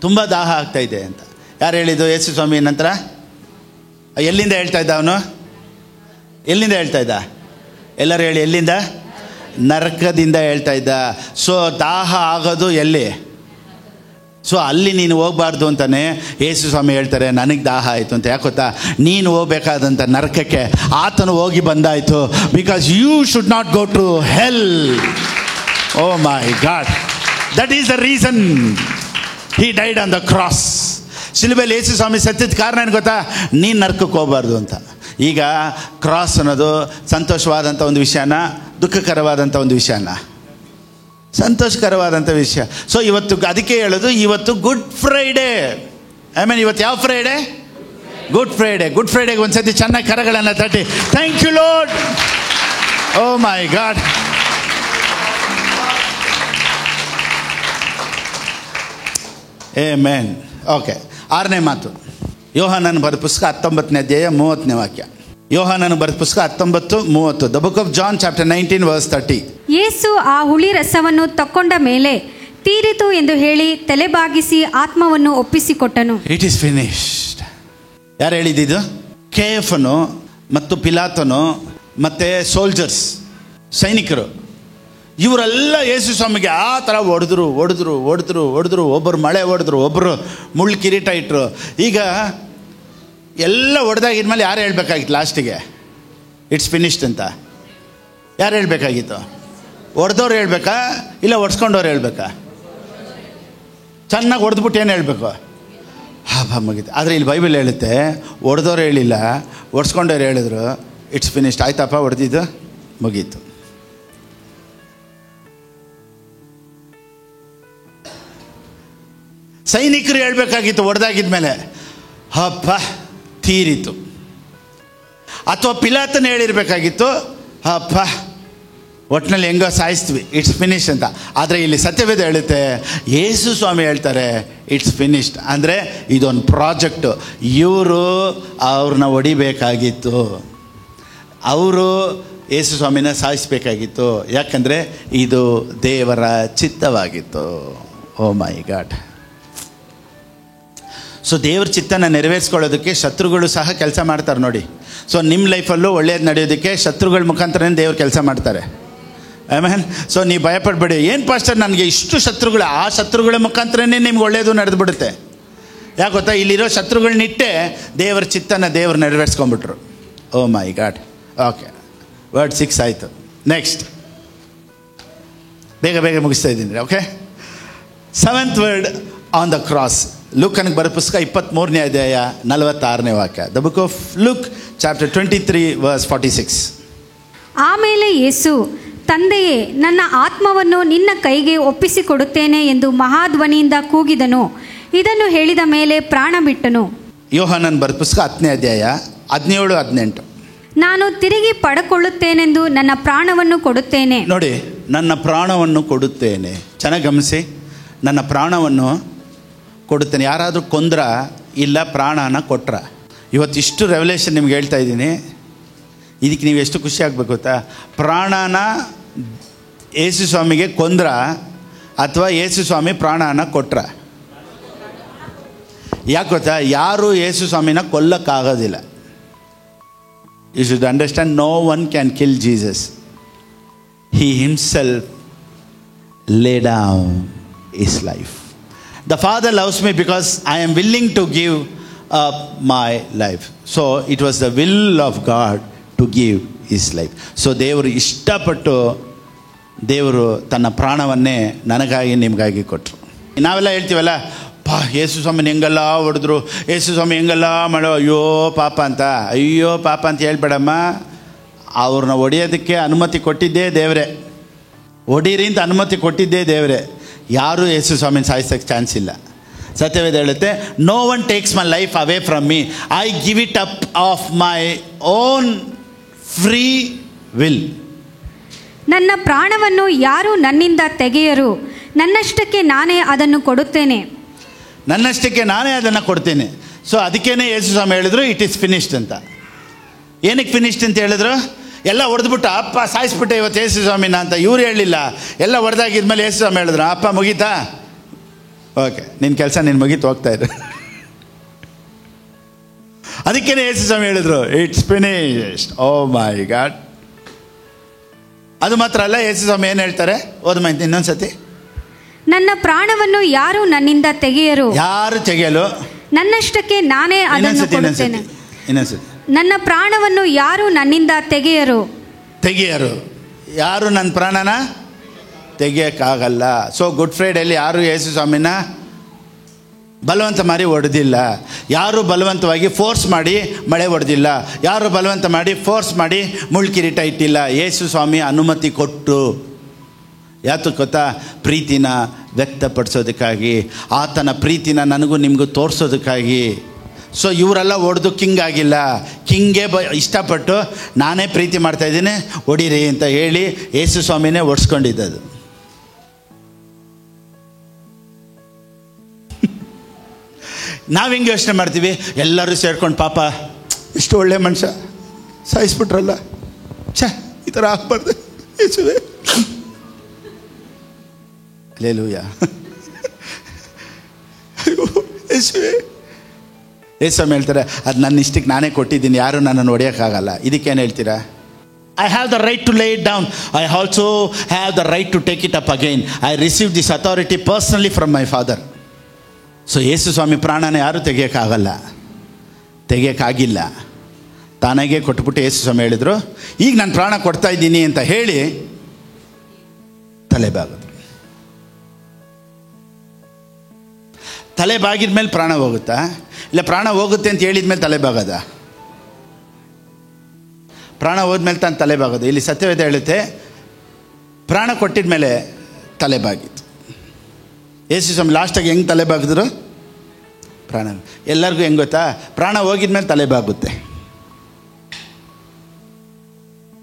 ತುಂಬ ದಾಹ ಆಗ್ತಾಯಿದೆ ಅಂತ. ಯಾರು ಹೇಳಿದ್ದು? ಯೇಸು ಸ್ವಾಮಿ. ನಂತರ ಎಲ್ಲಿಂದ ಹೇಳ್ತಾ ಇದ್ದ ಅವನು? ಎಲ್ಲಿಂದ ಹೇಳ್ತಾ ಇದ್ದ? ಎಲ್ಲರೂ ಹೇಳಿ, ಎಲ್ಲಿಂದ? ನರಕದಿಂದ ಹೇಳ್ತಾ ಇದ್ದ. ಸೊ ದಾಹ ಆಗೋದು ಎಲ್ಲಿ? ಸೊ ಅಲ್ಲಿ ನೀನು ಹೋಗಬಾರ್ದು ಅಂತಾನೆ ಯೇಸು ಸ್ವಾಮಿ ಹೇಳ್ತಾರೆ, ನನಗೆ ದಾಹ ಆಯಿತು ಅಂತ. ಯಾಕೆ ಗೊತ್ತಾ? ನೀನು ಹೋಗ್ಬೇಕಾದಂಥ ನರಕಕ್ಕೆ ಆತನು ಹೋಗಿ ಬಂದಾಯಿತು. Because you should not go to hell. Oh my God, that is the reason he died on the cross. ಶಿಲುಬೆಯಲ್ಲಿ ಯೇಸು ಸ್ವಾಮಿ ಸತ್ತಿದ ಕಾರಣ ಏನು ಗೊತ್ತಾ? ನೀನು ನರಕಕ್ಕೆ ಹೋಗಬಾರ್ದು ಅಂತ. ಈಗ ಕ್ರಾಸ್ ಅನ್ನೋದು ಸಂತೋಷವಾದಂಥ ಒಂದು ವಿಷಯನ, ದುಃಖಕರವಾದಂಥ ಒಂದು ವಿಷಯನ? ಸಂತೋಷಕರವಾದಂಥ ವಿಷಯ. ಸೊ ಇವತ್ತು ಅದಕ್ಕೆ ಹೇಳೋದು, ಇವತ್ತು ಗುಡ್ ಫ್ರೈಡೇ. ಇವತ್ತು ಯಾವ ಫ್ರೈಡೇ? Good Friday. ಗುಡ್ ಫ್ರೈಡೇಗೆ ಒಂದು ಸತಿ ಚೆನ್ನಾಗಿ ಕರಗಳನ್ನು ತಟ್ಟಿ, thank you Lord. Oh my God. Amen. Okay, 6ನೇ ಮಾತು. ಯೋಹಾನನ ಬರೆದ ಪುಸ್ತಕ 19ನೇ ಅಧ್ಯಾಯ 30ನೇ ವಾಕ್ಯ. ಯೋಹಾನನ ಬರೆದ ಪುಸ್ತಕ 19:30. The book of John chapter 19 verse 30. Yesu ಆ ಹುಳಿ ರಸವನ್ನು ತಕ್ಕೊಂಡ ಮೇಲೆ ತೀರಿತು ಎಂದು ಹೇಳಿ ತಲೆಬಾಗಿಸಿ ಆತ್ಮವನ್ನು ಒಪ್ಪಿಸಿಕೊಟ್ಟನು. It is finished. ಯಾರು ಹೇಳಿದ್ದು? ಕೇಫನು ಮತ್ತು ಪಿಲಾತನು ಮತ್ತು ಸೋಲ್ಜರ್ಸ್, ಸೈನಿಕರು, ಇವರೆಲ್ಲ ಯೇಸು ಸ್ವಾಮಿಗೆ ಆ ಥರ ಹೊಡೆದ್ರು. ಒಬ್ಬರು ಮಳೆ ಹೊಡೆದ್ರು, ಒಬ್ಬರು ಮುಳ್ಳು ಕಿರೀಟ ಇಟ್ಟರು. ಈಗ ಎಲ್ಲ ಹೊಡೆದಾಗಿದ್ಮೇಲೆ ಯಾರು ಹೇಳ್ಬೇಕಾಗಿತ್ತು ಲಾಸ್ಟಿಗೆ? ಇಟ್ಸ್ ಫಿನಿಶ್ಡ್ ಅಂತ ಯಾರು ಹೇಳ್ಬೇಕಾಗಿತ್ತು? ಹೊಡೆದವ್ರು ಹೇಳ್ಬೇಕಾ ಇಲ್ಲ ಹೊಡ್ಸ್ಕೊಂಡವ್ರು ಹೇಳ್ಬೇಕಾ? ಚೆನ್ನಾಗಿ ಹೊಡೆದ್ಬಿಟ್ಟು ಏನು ಹೇಳಬೇಕು? ಹಬ್ಬ ಮುಗೀತು. ಆದರೆ ಇಲ್ಲಿ ಬೈಬಲ್ ಹೇಳುತ್ತೆ, ಹೊಡೆದವ್ರು ಹೇಳಿಲ್ಲ, ಹೊಡ್ಸ್ಕೊಂಡವ್ರು ಹೇಳಿದ್ರು, ಇಟ್ಸ್ ಫಿನಿಶ್ಡ್. ಆಯ್ತಪ್ಪ, ಹೊಡೆದಿದ್ದು ಮುಗೀತು. ಸೈನಿಕರು ಹೇಳ್ಬೇಕಾಗಿತ್ತು ಹೊಡೆದಾಗಿದ್ಮೇಲೆ, ಹಬ್ಬ ತೀರಿತು. ಅಥವಾ ಪಿಲಾತನ ಹೇಳಿರ್ಬೇಕಾಗಿತ್ತು, ಹಬ್ಬ ಒಟ್ಟಿನಲ್ಲಿ ಹೆಂಗೋ ಸಾಯಿಸ್ತೀವಿ, ಇಟ್ಸ್ ಫಿನಿಶ್ ಅಂತ. ಆದರೆ ಇಲ್ಲಿ ಸತ್ಯವೇದ ಹೇಳುತ್ತೆ, ಯೇಸು ಸ್ವಾಮಿ ಹೇಳ್ತಾರೆ ಇಟ್ಸ್ ಫಿನಿಶ್ಡ್. ಅಂದರೆ ಇದೊಂದು ಪ್ರಾಜೆಕ್ಟು. ಇವರು ಅವ್ರನ್ನ ಹೊಡಿಬೇಕಾಗಿತ್ತು, ಅವರು ಯೇಸು ಸ್ವಾಮಿನ ಸಾಯಿಸಬೇಕಾಗಿತ್ತು. ಯಾಕಂದರೆ ಇದು ದೇವರ ಚಿತ್ತವಾಗಿತ್ತು. ಓ ಮೈ ಗಾಡ್. ಸೊ ದೇವ್ರ ಚಿತ್ತನ ನೆರವೇರಿಸ್ಕೊಳ್ಳೋದಕ್ಕೆ ಶತ್ರುಗಳು ಸಹ ಕೆಲಸ ಮಾಡ್ತಾರೆ ನೋಡಿ. ಸೊ ನಿಮ್ಮ ಲೈಫಲ್ಲೂ ಒಳ್ಳೇದು ನಡೆಯೋದಕ್ಕೆ ಶತ್ರುಗಳ ಮುಖಾಂತರನೇ ದೇವ್ರು ಕೆಲಸ ಮಾಡ್ತಾರೆ. ಆಮೇಲೆ ಸೊ ನೀವು ಭಯಪಡಬೇಡಿ. ಏನು ಪಾಸ್ಟರ್ ನನಗೆ ಇಷ್ಟು ಶತ್ರುಗಳು? ಆ ಶತ್ರುಗಳ ಮುಖಾಂತರನೇ ನಿಮ್ಗೆ ಒಳ್ಳೆಯದು ನಡೆದುಬಿಡುತ್ತೆ. ಯಾಕೆ ಗೊತ್ತಾ? ಇಲ್ಲಿರೋ ಶತ್ರುಗಳನ್ನಿಟ್ಟೆ ದೇವರ ಚಿತ್ತನ ದೇವ್ರು ನೆರವೇರಿಸ್ಕೊಂಡ್ಬಿಟ್ರು. Oh my God. Okay, word 6 ಆಯಿತು. ನೆಕ್ಸ್ಟ್, ಬೇಗ ಮುಗಿಸ್ತಾ ಇದ್ದೀನಿ. Okay, 7th word on the cross. ಲೂಕನಿಗೆ ಬರೋ ಪುಸ್ತಕ 23ನೇ ಅಧ್ಯಾಯ 46ನೇ ವಾಕ್ಯ. The book of Luke chapter 23 verse 46. ಆಮೇಲೆ ಯೇಸು, ತಂದೆಯೇ, ನನ್ನ ಆತ್ಮವನ್ನು ನಿನ್ನ ಕೈಗೆ ಒಪ್ಪಿಸಿಕೊಡುತ್ತೇನೆ ಎಂದು ಮಹಾಧ್ವನಿಯಿಂದ ಕೂಗಿದನು. ಇದನ್ನು ಹೇಳಿದ ಮೇಲೆ ಪ್ರಾಣ ಬಿಟ್ಟನು. ಯೋಹಾನನ್ ಬರೆದ ಪುಸ್ತಕ 10ನೇ ಅಧ್ಯಾಯ 17-18. ನಾನು ತಿರುಗಿ ಪಡಕೊಳ್ಳುತ್ತೇನೆಂದು ನನ್ನ ಪ್ರಾಣವನ್ನು ಕೊಡುತ್ತೇನೆ. ನೋಡಿ, ನನ್ನ ಪ್ರಾಣವನ್ನು ಕೊಡುತ್ತೇನೆ. ಚೆನ್ನಾಗಿ ಗಮನಿಸಿ, ನನ್ನ ಪ್ರಾಣವನ್ನು ಕೊಡುತ್ತೇನೆ. ಯಾರಾದರೂ ಕೊಂದ್ರ ಇಲ್ಲ ಪ್ರಾಣನ ಕೊಟ್ರ? ಇವತ್ತಿಷ್ಟು ರೆವಲ್ಯೂಷನ್ ನಿಮ್ಗೆ ಹೇಳ್ತಾ ಇದ್ದೀನಿ. ಇದಕ್ಕೆ ನೀವು ಎಷ್ಟು ಖುಷಿ ಆಗಬೇಕು ಗೊತ್ತಾ? ಪ್ರಾಣನ ಯೇಸು ಸ್ವಾಮಿಗೆ ಕೊಂದ್ರ ಅಥವಾ ಯೇಸು ಸ್ವಾಮಿ ಪ್ರಾಣನ ಕೊಟ್ರ? ಯಾಕೆ ಗೊತ್ತಾ? ಯಾರು ಯೇಸು ಸ್ವಾಮಿನ ಕೊಲ್ಲಕ್ಕಾಗೋದಿಲ್ಲ. You should understand, no one can kill Jesus. He himself lay down his life. The Father loves me because I am willing to give up my life. So it was the will of God to give his life. So ದೇವರು ಇಷ್ಟಪಟ್ಟು ದೇವರು ತನ್ನ ಪ್ರಾಣವನ್ನೇ ನನಗಾಗಿ ನಿಮಗಾಗಿ ಕೊಟ್ಟರು. ನಾವೆಲ್ಲ ಹೇಳ್ತೀವಲ್ಲ, ಯೇಸು ಸ್ವಾಮಿನ ಹೆಂಗೆಲ್ಲ ಹೊಡೆದ್ರು, ಯೇಸು ಸ್ವಾಮಿ ಹೆಂಗೆಲ್ಲ ಮಾಡೋ, ಅಯ್ಯೋ ಪಾಪ ಅಂತ ಹೇಳ್ಬೇಡಮ್ಮ. ಅವ್ರನ್ನ ಹೊಡೆಯೋದಕ್ಕೆ ಅನುಮತಿ ಕೊಟ್ಟಿದ್ದೇ ದೇವರೇ. ಹೊಡೀರಿ ಅಂತ ಅನುಮತಿ ಕೊಟ್ಟಿದ್ದೇ ದೇವರೇ. ಯಾರೂ ಯೇಸು ಸ್ವಾಮಿನ ಸಾಯಿಸೋಕ್ಕೆ ಚಾನ್ಸ್ ಇಲ್ಲ. ಸತ್ಯವೇದ ಹೇಳುತ್ತೆ, no one takes my life away from me, I give it up of my own free will. ನನ್ನ ಪ್ರಾಣವನ್ನು ಯಾರೂ ನನ್ನಿಂದ ತೆಗೆಯರು, ನನ್ನಷ್ಟಕ್ಕೆ ನಾನೇ ಅದನ್ನು ಕೊಡುತ್ತೇನೆ. ನನ್ನಷ್ಟಕ್ಕೆ ನಾನೇ ಅದನ್ನು ಕೊಡ್ತೇನೆ. ಸೊ ಅದಕ್ಕೇನೆ ಯೇಸು ಸ್ವಾಮಿ ಹೇಳಿದ್ರು ಇಟ್ ಈಸ್ ಫಿನಿಶ್ಡ್ ಅಂತ. ಏನಕ್ಕೆ ಫಿನಿಶ್ಡ್ ಅಂತ ಹೇಳಿದ್ರು? ಎಲ್ಲ ಹೊಡೆದ್ಬಿಟ್ಟು ಅಪ್ಪ ಸಾಯಿಸ್ಬಿಟ್ಟೆ ಇವತ್ತು ಯೇಸು ಸ್ವಾಮಿನ ಅಂತ ಇವ್ರು ಹೇಳಲಿಲ್ಲ. ಎಲ್ಲ ಹೊಡೆದಾಗಿದ್ಮೇಲೆ ಯೇಸು ಸ್ವಾಮಿ ಹೇಳಿದ್ರು ಅಪ್ಪ ಮುಗೀತಾ, ಓಕೆ ನಿನ್ನ ಕೆಲಸ ನೀನು ಮುಗೀತು, ಹೋಗ್ತಾ ಇದ್ರು. ಅದಕ್ಕೇನೆ ಯೇಸು ಸ್ವಾಮಿ ಹೇಳಿದ್ರು it's finished. Oh my God. ಅದು ಮಾತ್ರ ಅಲ್ಲ, ಯೇಸು ಸ್ವಾಮಿ ಏನು ಹೇಳ್ತಾರೆ ಓದ್ ಮಾಹಿತಿ ಇನ್ನೊಂದ್ಸತಿ. ನನ್ನ ಪ್ರಾಣವನ್ನು ಯಾರು ನನ್ನಿಂದ ತೆಗೆಯರು, ಯಾರು ತೆಗೆಯಲು, ನನ್ನಷ್ಟಕ್ಕೆ ನಾನೇ ಅದನ್ನು ಕೊಡುತ್ತೇನೆ. ಇನ್ನೊಂದ್ಸತಿ. ನನ್ನ ಪ್ರಾಣವನ್ನು ಯಾರು ನನ್ನಿಂದ ತೆಗೆಯರು. ಯಾರು ನನ್ನ ಪ್ರಾಣನ ತೆಗಿಯೋಕ್ಕಾಗಲ್ಲ. ಸೊ ಗುಡ್ ಫ್ರೈಡೇಲಿ ಯಾರು ಯೇಸು ಸ್ವಾಮಿನ ಬಲವಂತ ಮಾಡಿ ಹೊಡೆದಿಲ್ಲ. ಯಾರು ಬಲವಂತವಾಗಿ ಫೋರ್ಸ್ ಮಾಡಿ ಮಳೆ ಹೊಡೆದಿಲ್ಲ. ಯಾರು ಬಲವಂತ ಮಾಡಿ ಫೋರ್ಸ್ ಮಾಡಿ ಮುಳ್ಕಿರೀಟ ಇಟ್ಟಿಲ್ಲ. ಯೇಸು ಸ್ವಾಮಿ ಅನುಮತಿ ಕೊಟ್ಟು, ಯಾತಕ್ಕೆ ಗೊತ್ತಾ? ಪ್ರೀತಿನ ವ್ಯಕ್ತಪಡಿಸೋದಕ್ಕಾಗಿ, ಆತನ ಪ್ರೀತಿನ ನನಗೂ ನಿಮಗೂ ತೋರಿಸೋದಕ್ಕಾಗಿ. ಸೊ ಇವರೆಲ್ಲ ಹೊಡೆದು ಕಿಂಗ್ ಆಗಿಲ್ಲ. ಕಿಂಗೆ ಇಷ್ಟಪಟ್ಟು ನಾನೇ ಪ್ರೀತಿ ಮಾಡ್ತಾಯಿದ್ದೀನಿ ಹೊಡೀರಿ ಅಂತ ಹೇಳಿ ಯೇಸು ಸ್ವಾಮಿನೇ ಓಡಿಸ್ಕೊಂಡಿದ್ದದು. ನಾವು ಹೆಂಗೆ ಯೋಚನೆ ಮಾಡ್ತೀವಿ? ಎಲ್ಲರೂ ಸೇರ್ಕೊಂಡು ಪಾಪ ಇಷ್ಟು ಒಳ್ಳೆ ಮನುಷ್ಯ ಸಾಯಿಸ್ಬಿಟ್ರಲ್ಲ, ಈ ಥರ ಆಗ್ಬಾರ್ದು ಯೇಸುವೆ, ಹಲ್ಲೆಲೂಯಾ, ಯೇಸುವೆ. ಯೇಸು ಸ್ವಾಮಿ ಹೇಳ್ತಾರೆ ಅದು ನನ್ನ ಇಷ್ಟಕ್ಕೆ ನಾನೇ ಕೊಟ್ಟಿದ್ದೀನಿ, ಯಾರು ನನ್ನನ್ನು ಹೊಡೆಯೋಕ್ಕಾಗಲ್ಲ. ಇದಕ್ಕೇನು ಹೇಳ್ತೀರಾ? I have the right to lay it down. I also have the right to take it up again. I received this authority personally from my father. So ಯೇಸು ಸ್ವಾಮಿ ಪ್ರಾಣನ ಯಾರು ತೆಗಿಯೋಕ್ಕಾಗಿಲ್ಲ. ತಾನಾಗೆ ಕೊಟ್ಬಿಟ್ಟು ಯೇಸು ಸ್ವಾಮಿ ಹೇಳಿದರು ಈಗ ನಾನು ಪ್ರಾಣ ಕೊಡ್ತಾ ಇದ್ದೀನಿ ಅಂತ ಹೇಳಿ ತಲೆ ಬಾಗಿದ್ರು. ತಲೆ ಬಾಗಿದ ಮೇಲೆ ಪ್ರಾಣ ಹೋಗುತ್ತಾ? ಇಲ್ಲ ಪ್ರಾಣ ಹೋಗುತ್ತೆ ಅಂತ ಹೇಳಿದ ಮೇಲೆ ತಲೆ ಬಾಗದ? ಪ್ರಾಣ ಹೋದ್ಮೇಲೆ ತಾನು ತಲೆ ಬಾಗೋದು. ಇಲ್ಲಿ ಸತ್ಯವೇದ ಹೇಳುತ್ತೆ ಪ್ರಾಣ ಕೊಟ್ಟಿದ ಮೇಲೆ ತಲೆ ಬಾಗಿತ್ತು. ಯೇಸು ಸ್ವಾಮಿ ಲಾಸ್ಟಾಗಿ ಹೆಂಗೆ ತಲೆ ಬಾಗಿದ್ರು? ಪ್ರಾಣ. ಎಲ್ಲರಿಗೂ ಹೆಂಗೆ ಗೊತ್ತಾ? ಪ್ರಾಣ ಹೋಗಿದ ಮೇಲೆ ತಲೆ ಬಾಗುತ್ತೆ.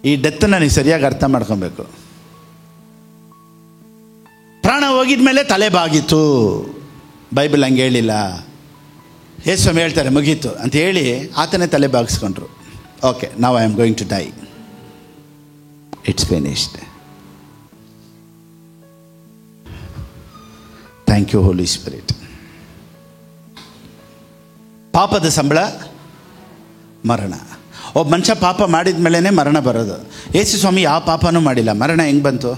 ಈ ಡೆತ್ತನ್ನು ನೀವು ಸರಿಯಾಗಿ ಅರ್ಥ ಮಾಡ್ಕೊಬೇಕು. ಪ್ರಾಣ ಹೋಗಿದ ಮೇಲೆ ತಲೆ ಬಾಗಿತ್ತು, ಬೈಬಲ್ ಹಂಗೆ ಹೇಳಿಲ್ಲ. ಯೇಸು ಸ್ವಾಮಿ ಹೇಳ್ತಾರೆ ಮುಗೀತು ಅಂತ ಹೇಳಿ ಆತನೇ ತಲೆ ಬಾಗಿಸ್ಕೊಂಡ್ರು. Okay, now I am going to die, it's finished. Thank you Holy Spirit. ಪಾಪದ ಸಂಬಳ ಮರಣ. ಒಬ್ಬ ಮನುಷ್ಯ ಪಾಪ ಮಾಡಿದ ಮೇಲೇ ಮರಣ ಬರೋದು. ಯೇಸು ಸ್ವಾಮಿ ಯಾವ ಪಾಪನೂ ಮಾಡಿಲ್ಲ, ಮರಣ ಹೆಂಗೆ ಬಂತು?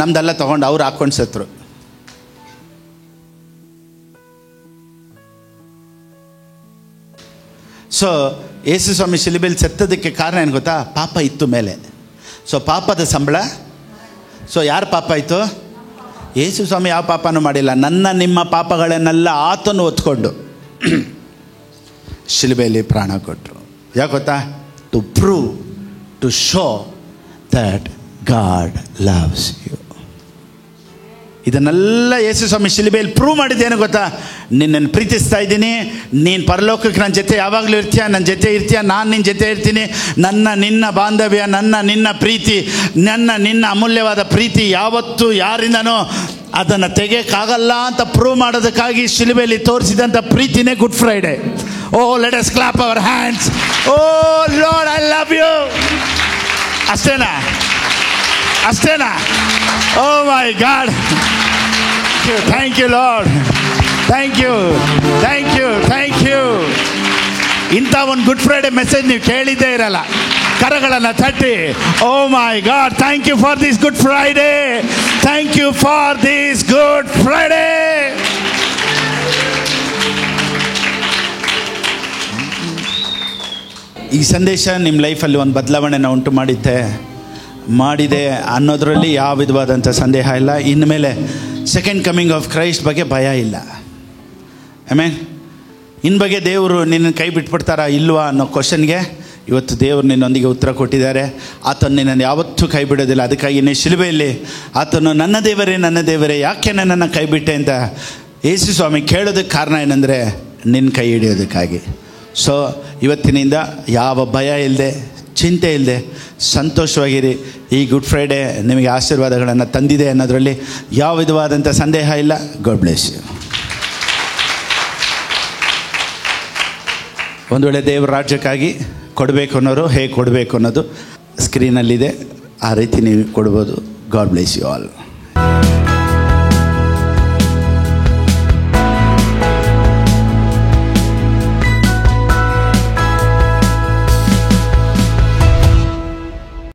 ನಮ್ದೆಲ್ಲ ತೊಗೊಂಡು ಅವ್ರು ಹಾಕ್ಕೊಂಡು ಸತ್ರು. ಸೊ ಯೇಸು ಸ್ವಾಮಿ ಶಿಲುಬೆಯಲ್ಲಿ ಸತ್ತದಕ್ಕೆ ಕಾರಣ ಏನು ಗೊತ್ತಾ? ಪಾಪ ಇತ್ತು ಮೇಲೆ. ಸೊ ಪಾಪದ ಸಂಬಳ. ಸೊ ಯಾರ ಪಾಪ ಇತ್ತು? ಯೇಸು ಸ್ವಾಮಿ ಯಾವ ಪಾಪನೂ ಮಾಡಿಲ್ಲ. ನನ್ನ ನಿಮ್ಮ ಪಾಪಗಳನ್ನೆಲ್ಲ ಆತನು ಹೊತ್ಕೊಂಡು ಶಿಲುಬೆಯಲ್ಲಿ ಪ್ರಾಣ ಕೊಟ್ಟರು. ಯಾಕೆ ಗೊತ್ತಾ? To prove, to show that God loves you. ಇದನ್ನೆಲ್ಲ ಯೇಸು ಸ್ವಾಮಿ ಶಿಲುಬೆಯಲ್ಲಿ ಪ್ರೂವ್ ಮಾಡಿದ್ದೇನು ಗೊತ್ತಾ? ನಿನ್ನನ್ನು ಪ್ರೀತಿಸ್ತಾ ಇದ್ದೀನಿ, ನೀನು ಪರಲೋಕಕ್ಕೆ ನನ್ನ ಜೊತೆ ಯಾವಾಗಲೂ ಇರ್ತೀಯ, ನನ್ನ ಜೊತೆ ಇರ್ತೀಯ, ನಾನು ನಿನ್ನ ಜೊತೆ ಇರ್ತೀನಿ. ನನ್ನ ನಿನ್ನ ಬಾಂಧವ್ಯ, ನನ್ನ ನಿನ್ನ ಪ್ರೀತಿ, ನನ್ನ ನಿನ್ನ ಅಮೂಲ್ಯವಾದ ಪ್ರೀತಿ ಯಾವತ್ತೂ ಯಾರಿಂದನೂ ಅದನ್ನು ತೆಗೆಯೋಕ್ಕಾಗಲ್ಲ ಅಂತ ಪ್ರೂವ್ ಮಾಡೋದಕ್ಕಾಗಿ ಶಿಲುಬೆಯಲ್ಲಿ ತೋರಿಸಿದಂಥ ಪ್ರೀತಿನೇ Good Friday. Oh let us clap our hands. Oh Lord I love you. ಅಷ್ಟೇನಾ? Oh my God, thank you Lord, thank you. ಇಂಥ ಒಂದು ಗುಡ್ ಫ್ರೈಡೆ ಮೆಸೇಜ್ ನೀವು ಕೇಳಿದ್ದೇ ಇರಲ್ಲ. ಕರಗಳನ್ನು ತಟ್ಟಿ, oh my God, thank you for this Good Friday, thank you for this Good Friday. ಈ ಸಂದೇಶ ನಿಮ್ಮ ಲೈಫಲ್ಲಿ ಒಂದು ಬದಲಾವಣೆನ ಉಂಟು ಮಾಡಿದೆ ಅನ್ನೋದರಲ್ಲಿ ಯಾವ ವಿಧವಾದಂಥ ಸಂದೇಹ ಇಲ್ಲ. ಇನ್ಮೇಲೆ ಸೆಕೆಂಡ್ ಕಮಿಂಗ್ ಆಫ್ ಕ್ರೈಸ್ಟ್ ಬಗ್ಗೆ ಭಯ ಇಲ್ಲ. ಆಮೇನ್. ಇನ್ನು ಬಗ್ಗೆ ದೇವರು ನಿನ್ನ ಕೈ ಬಿಟ್ಬಿಡ್ತಾರಾ ಇಲ್ವಾ ಅನ್ನೋ ಕ್ವಶನ್ಗೆ ಇವತ್ತು ದೇವರು ನಿನ್ನೊಂದಿಗೆ ಉತ್ತರ ಕೊಟ್ಟಿದ್ದಾರೆ. ಆತನು ನಿನ್ನನ್ನು ಯಾವತ್ತೂ ಕೈ ಬಿಡೋದಿಲ್ಲ. ಅದಕ್ಕಾಗಿಯೇ ಶಿಲುಬೆಯಲ್ಲಿ ಆತನು ನನ್ನ ದೇವರೇ ಯಾಕೆ ನನ್ನನ್ನು ಕೈ ಬಿಟ್ಟೆ ಅಂತ ಯೇಸು ಸ್ವಾಮಿ ಕೇಳೋದಕ್ಕೆ ಕಾರಣ ಏನಂದರೆ ನಿನ್ನ ಕೈ ಹಿಡಿಯೋದಕ್ಕಾಗಿ. ಸೊ ಇವತ್ತಿನಿಂದ ಯಾವ ಭಯ ಇಲ್ಲದೆ, ಚಿಂತೆ ಇಲ್ಲದೆ ಸಂತೋಷವಾಗಿರಿ. ಈ ಗುಡ್ ಫ್ರೈಡೇ ನಿಮಗೆ ಆಶೀರ್ವಾದಗಳನ್ನು ತಂದಿದೆ ಅನ್ನೋದರಲ್ಲಿ ಯಾವ ವಿಧವಾದಂಥ ಸಂದೇಹ ಇಲ್ಲ. God bless you. ಒಂದು ವೇಳೆ ದೇವರ ರಾಜ್ಯಕ್ಕಾಗಿ ಕೊಡಬೇಕು ಅನ್ನೋರು ಹೇಗೆ ಕೊಡಬೇಕು ಅನ್ನೋದು ಸ್ಕ್ರೀನಲ್ಲಿದೆ, ಆ ರೀತಿ ನೀವು ಕೊಡ್ಬೋದು. God bless you all.